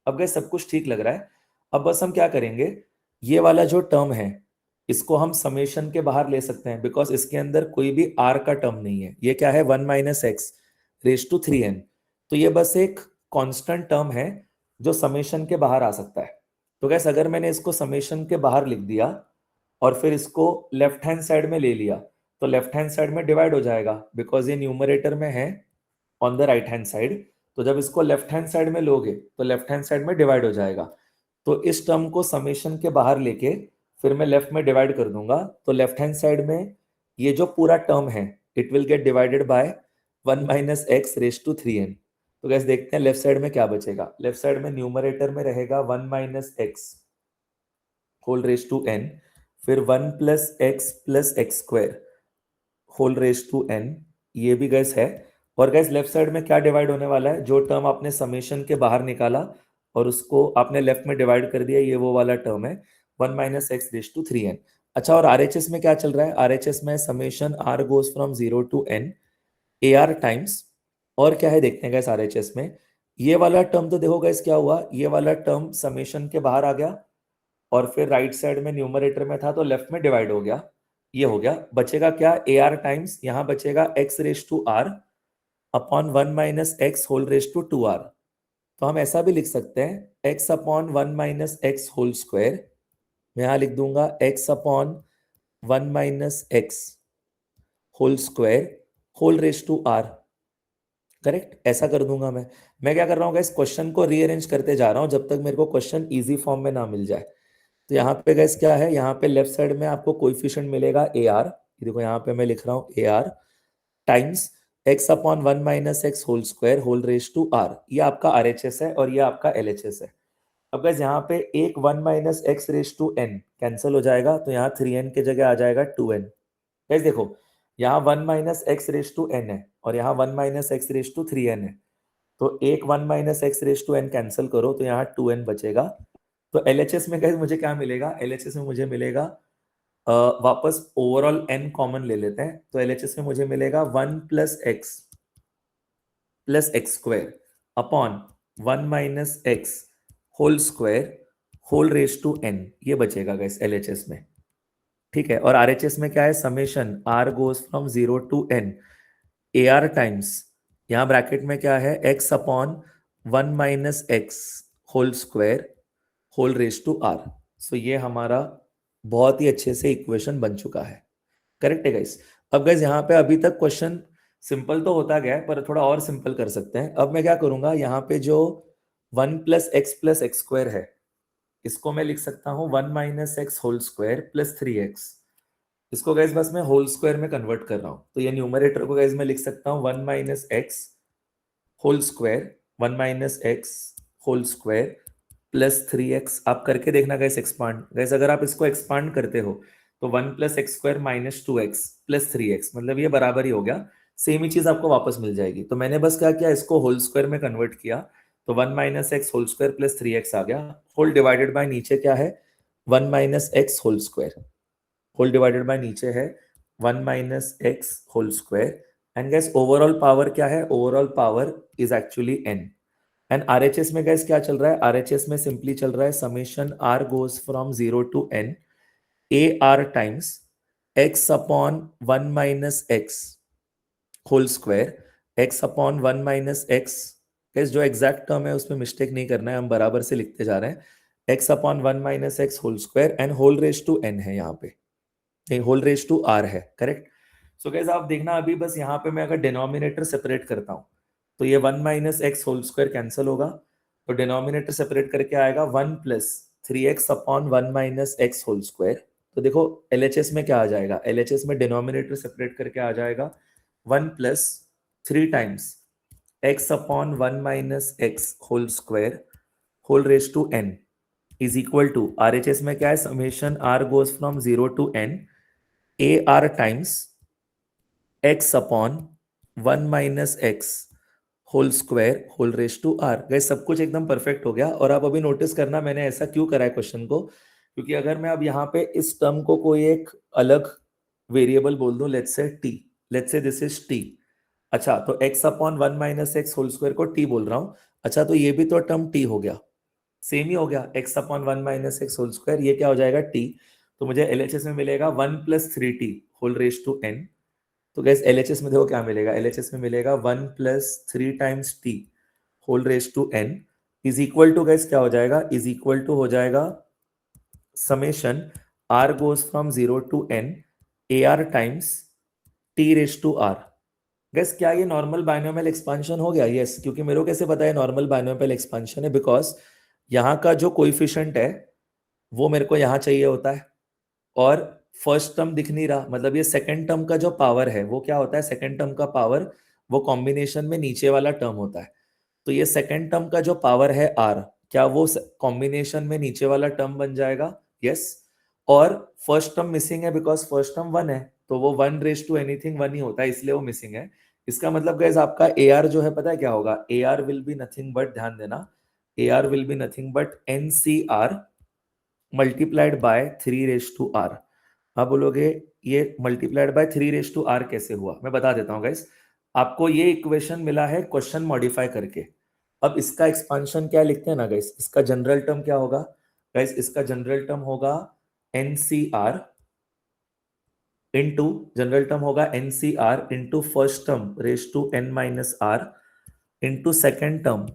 अब गए सब कुछ ठीक लग रहा है। अब बस हम क्या करेंगे, ये वाला जो टर्म है इसको हम समेशन के बाहर ले सकते हैं, बिकॉज इसके अंदर कोई भी r का टर्म नहीं है। ये क्या है 1 minus x raise to 3n, तो ये बस एक कांस्टेंट टर्म है जो समेशन के बाहर आ सकता है। तो गैस अगर मैंने इसको समेशन के बाहर लिख दिया और फिर इसको लेफ्ट हैंड साइड में ले लिया तो लेफ्ट हैंड साइड में डिवाइड हो जाएगा, बिकॉज ये न्यूमरेटर में है on the right hand side. तो जब इसको लेफ्ट हैंड साइड में लोगे तो लेफ्ट हैंड साइड में डिवाइड हो जाएगा। तो इस टर्म को समेशन के बाहर लेके फिर मैं लेफ्ट में डिवाइड कर दूंगा, तो लेफ्ट हैंड साइड में ये जो पूरा टर्म है it will get divided by 1 minus x raise to 3n। तो गैस देखते हैं लेफ्ट साइड में क्या बचेगा। लेफ्ट साइड में न्यूमरेटर में रहेगा 1 minus x whole raise to n, फिर 1 plus x square whole raise to n, ये भी गैस है। और गैस लेफ्ट साइड में क्या डिवाइड होने वाला है, जो टर्म आपने समेशन के बाहर निकाला और उसको आपने लेफ्ट में डिवाइड कर दिया, ये वो वाला टर्म है 1 minus x raise to 3n। अच्छा, और आरएचएस में क्या चल रहा है, आरएचएस में summation r goes from 0 to n a are times, और क्या है देखते हैं गैस आरएचएस में। ये वाला टर्म तो देखो गैस क्या हुआ, ये वाला टर्म समेशन के बाहर आ गया और फिर राइट साइड में न्यूमरेटर में था तो लेफ्ट में डिवाइड हो गया, ये हो गया। बचेगा क्या, ए आर टाइम्स, यहां बचेगा x raise to r upon 1 minus x whole raise to 2r। तो हम ऐसा भी लिख सकते हैं x upon 1 minus x whole square, मैं यहां लिख दूंगा x upon 1 minus x whole square whole raise to r। Correct, ऐसा कर दूंगा मैं क्या कर रहा हूँ गैस, क्वेश्चन को रीअरेंज करते जा रहा हूँ जब तक मेरे को क्वेश्चन इजी फॉर्म में ना मिल जाए। तो यहाँ पे गैस क्या है, यहाँ पे लेफ्ट साइड में आपको कोएफिशिएंट मिलेगा ए आर, देखो यहाँ पे मैं लिख रहा हूँ a are times x upon 1 minus x whole square whole raise to r। ये आपका RHS है और ये आपका LHS है। अब गैस यहाँ पे एक 1 minus x raise to n cancel हो जाएगा, तो यहाँ 3n के जगह आ जाएगा 2n। गैस देखो यहाँ 1 minus x raise to n है और यहाँ 1 minus x raise to 3n है, तो एक 1 minus x raise to n cancel करो तो यहाँ 2n बचेगा। तो LHS में गैस मुझे क्या मिलेगा, LHS में मुझे मिलेगा वापस ओवरऑल n कॉमन ले लेते हैं, तो LHS में मुझे मिलेगा 1 plus x square upon 1 minus x whole square whole raise to n, ये बचेगा गैस LHS में। ठीक है, और RHS में क्या है, summation r goes from 0 to n a are times, यहाँ ब्रैकेट में क्या है x upon 1 minus x whole square whole raise to r। So ये हमारा बहुत ही अच्छे से इक्वेशन बन चुका है। करेक्ट है गाइस। अब गाइस यहाँ पे अभी तक क्वेश्चन सिंपल तो होता गया है पर थोड़ा और सिंपल कर सकते हैं। अब मैं क्या करूंगा, यहाँ पे जो 1 प्लस एक्स स्क्वायर है इसको मैं लिख सकता हूँ 1 minus x whole square plus 3x। इसको गाइस बस मैं होल स्क्वायर में कन्वर्ट कर रहा हूँ, तो ये न्यूमरेटर को गाइस मैं लिख सकता हूँ 1 minus x whole square 1 minus x whole square plus 3x। आप करके देखना गाइस एक्सपांड, गाइस अगर आप इसको एक्सपांड करते हो तो 1 plus x square minus 2x plus 3x, मतलब ये बराबर ही हो गया, सेम ही चीज आपको वापस मिल जाएगी। तो मैंने बस क्या किया, इसको होल स्क्वायर में कन्वर्ट किया, तो 1 minus x whole square plus 3x आ गया, होल डिवाइडेड बाय नीचे क्या है 1 minus x whole square, whole divided by नीचे है 1 minus x whole square. And guys overall power क्या है, overall power is actually n। And RHS में गैस क्या चल रहा है, RHS में सिंपली चल रहा है summation r goes from 0 to n a are times x upon 1 minus x whole square x upon 1 minus x. Guys जो एग्जैक्ट टर्म है उसमें मिस्टेक नहीं करना है, हम बराबर से लिखते जा रहे हैं x upon 1 minus x whole square and whole raise to n है, यहाँ पे नहीं होल रेज टू r है। करेक्ट। सो गैस आप देखना अभी बस यहाँ पे मैं अगर डिनोमिनेटर सेपरेट करता हूँ तो ये 1 minus x whole square cancel होगा तो डिनोमिनेटर सेपरेट करके आएगा 1 plus 3x upon 1 minus x whole square. तो देखो LHS में क्या आ जाएगा, LHS में डिनोमिनेटर सेपरेट करके आ जाएगा 1 plus 3 times x upon 1 minus x whole square whole raise to n is equal to RHS में क्या है, summation r goes from 0 to n AR times x upon 1 minus x whole square whole raise to r। Guys सब कुछ एकदम perfect हो गया। और आप अभी नोटिस करना मैंने ऐसा क्यों करा है क्वेश्चन को, क्योंकि अगर मैं अब यहाँ पे इस टर्म को कोई एक अलग वेरिएबल बोल दूं, let's say t, let's say this is t, अच्छा तो x upon 1 minus x whole square को t बोल रहा हूं, अच्छा तो ये भी तो टर्म t हो गया, सेम ही हो गया, x upon 1 minus x whole square, ये क्या हो जाएगा t। तो मुझे LHS में मिलेगा 1 plus 3t whole raise to n। तो गैस LHS में देखो क्या मिलेगा, LHS में मिलेगा 1 plus 3 times t whole raise to n is equal to, guys क्या हो जाएगा, इज इक्वल टू हो जाएगा summation r goes from 0 to n AR times t raise to r। Guys क्या ये नॉर्मल बाइनोमियल एक्सपांशन हो गया? यस, क्योंकि मेरे को कैसे पता है नॉर्मल बाइनोमियल एक्सपांशन है, बिकॉज यहाँ का जो कोएफिशिएंट है वो मेरे को यहाँ चाहिए होता है, और फर्स्ट टर्म दिख नहीं रहा, मतलब ये सेकंड टर्म का जो पावर है वो क्या होता है, सेकंड टर्म का पावर वो कॉम्बिनेशन में नीचे वाला टर्म होता है। तो ये सेकंड टर्म का जो पावर है r, क्या वो कॉम्बिनेशन में नीचे वाला टर्म बन जाएगा? यस। और फर्स्ट टर्म मिसिंग है बिकॉज फर्स्ट टर्म 1 है, तो वो 1 रेज टू एनीथिंग 1 ही होता है, इसलिए वो मिसिंग है। इसका मतलब गाइस आपका AR जो है पता है क्या होगा, AR will be nothing but, ध्यान देना, AR will be nothing but NCR multiplied by 3 raise to r। आप बोलोगे ये multiplied by 3 raise to r कैसे हुआ, मैं बता देता हूँ गाइस। आपको ये इक्वेशन मिला है क्वेश्चन मॉडिफाई करके। अब इसका एक्सपांशन क्या लिखते हैं ना गाइस, इसका जनरल टर्म क्या होगा गाइस, इसका जनरल टर्म होगा NCR इनटू, जनरल टर्म होगा NCR into first term raise to n minus r into second term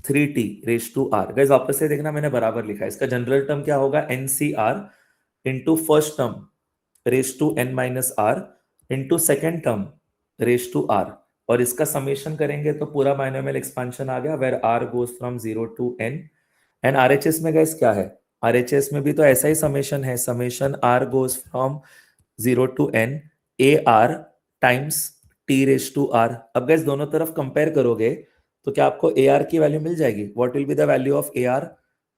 3t raise to r। Guys वापस से देखना मैंने बराबर लिखा है, इसका जनरल टर्म क्या होगा, NCR into first term raise to n minus r into second term raise to r, और इसका समेशन करेंगे तो पूरा बाइनोमियल एक्सपांशन आ गया, where r goes from 0 to n। And RHS में गाइस क्या है, RHS में भी तो ऐसा ही समेशन है, summation r goes from 0 to n AR times t raise to r। अब गाइस दोनों तरफ कंपेयर करोगे तो क्या आपको AR की वैल्यू मिल जाएगी? What will be the value of AR?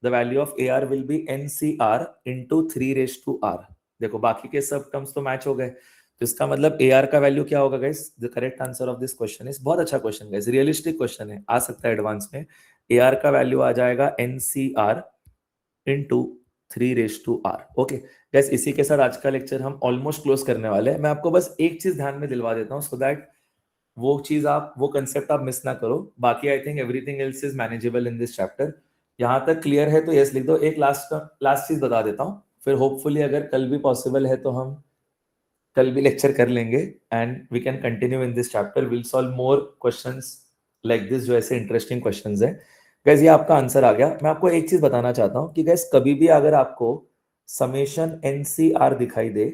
The value of AR will be NCR into 3 raise to r। देखो बाकी के सब टर्म्स तो मैच हो गए, तो इसका मतलब AR का वैल्यू क्या होगा guys? The correct answer of this question is, बहुत अच्छा क्वेश्चन गाइस, रियलिस्टिक क्वेश्चन है, आ सकता है एडवांस में। AR का वैल्यू आ जाएगा NCR into 3 raise to r। Okay guys, इसी के साथ आज का लेक्चर हम ऑलमोस्ट क्लोज करने वाले हैं। मैं आपको बस एक चीज ध्यान में दिलवा देता हूँ, सो दैट वो चीज आप, वो कंसेप्ट आप मिस ना करो। बाकी I think everything else is manageable in this chapter. यहाँ तक क्लियर है तो यस लिख दो। एक लास्ट चीज बता देता हूँ, फिर होपफुली अगर कल भी पॉसिबल है तो हम कल भी लेक्चर कर लेंगे and we can continue in this chapter, will solve more questions like this, जो ऐसे इंटरेस्टिंग क्वेश्चंस हैं। गैस ये आपका आंसर आ गया। मैं आपको एक चीज बताना चाहता हूँ कि गैस कभी भी अगर आपको समेशन NCR दिखाई दे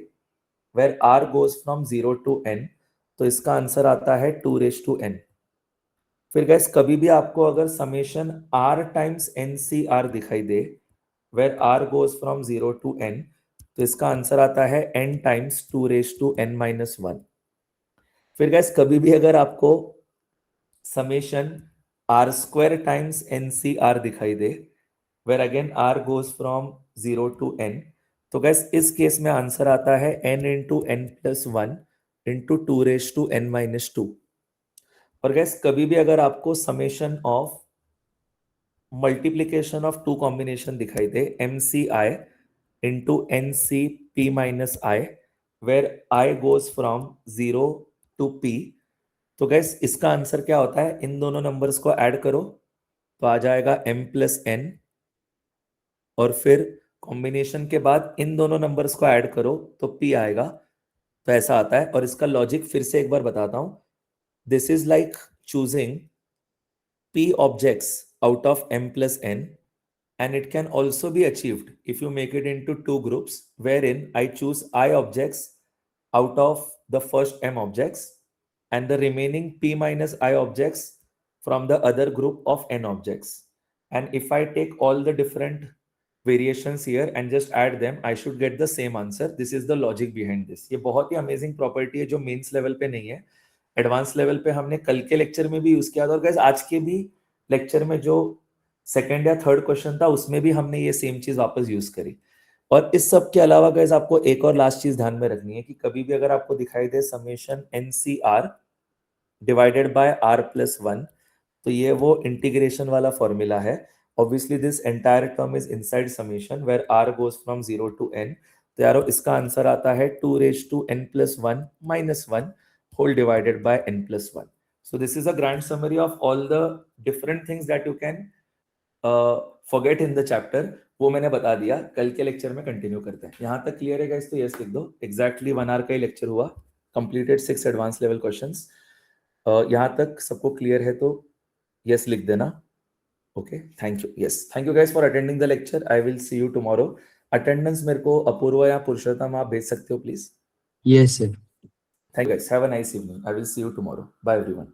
where r goes from 0 to n, तो इसका आंसर आता है 2 रेज टू n। फिर गैस कभी भी आपको अगर समेशन r टाइम्स NCR दिखाई दे where r goes from 0 to n, तो इसका आंसर आता है n times 2 raise to n minus 1। फिर गैस कभी भी अगर आपको summation r square times NCR दिखाई दे where again r goes from 0 to n, तो गैस इस केस में आंसर आता है n into n plus 1 into 2 raise to n minus 2। और गैस कभी भी अगर आपको summation of multiplication of two combination दिखाई दे MCI into NCP minus I where I goes from 0 to P, तो गैस इसका आंसर क्या होता है, इन दोनों नंबर्स को ऐड करो तो आ जाएगा m प्लस n, और फिर कॉम्बिनेशन के बाद इन दोनों नंबर्स को ऐड करो तो p आएगा। तो ऐसा आता है, और इसका लॉजिक फिर से एक बार बताता हूं। This is like choosing p objects out of m plus n, and it can also be achieved if you make it into two groups, wherein I choose I objects out of the first m objects and the remaining p minus I objects from the other group of n objects, and if I take all the different variations here and just add them, I should get the same answer. This is the logic behind this. ये बहुत ही amazing property है जो mains level पे नहीं है, advance level पे हमने कल के लेक्चर में भी यूज किया था, और गाइस आज के भी लेक्चर में जो सेकंड या थर्ड क्वेश्चन था उसमें भी हमने ये सेम चीज वापस यूज करी। और इस सब के अलावा गाइस आपको एक और लास्ट चीज ध्यान में रखनी है कि कभी भी अगर आपको दिखाई दे summation NCR divided by R+1, तो ये वो इंटीग्रेशन वाला फॉर्मूला है। Obviously this entire term is inside summation where R goes from 0 to n। तो यारो इसका आंसर आता है 2n+1 - 1 whole divided by n+1। So this is a grand summary of all the different things that you can forget in the chapter। वो मैंने बता दिया, कल के लेक्चर में कंटिन्यू करते हैं। यहाँ तक क्लियर है गाइस? तो यस लिख दो। एग्जैक्टली 1 आवर का ही लेक्चर हुआ, कंप्लीटेड 6 एडवांस लेवल क्वेश्चंस। यहाँ तक सबको क्लियर है तो यस लिख देना। Okay, thank you. Yes, thank you guys for attending the lecture. I will see you tomorrow. Attendance मेरे को अपूर्वा या पुरुषोत्तम आप भेज सकते हो please. Yes, sir. Thank you guys. Have a nice evening. I will see you tomorrow. Bye everyone.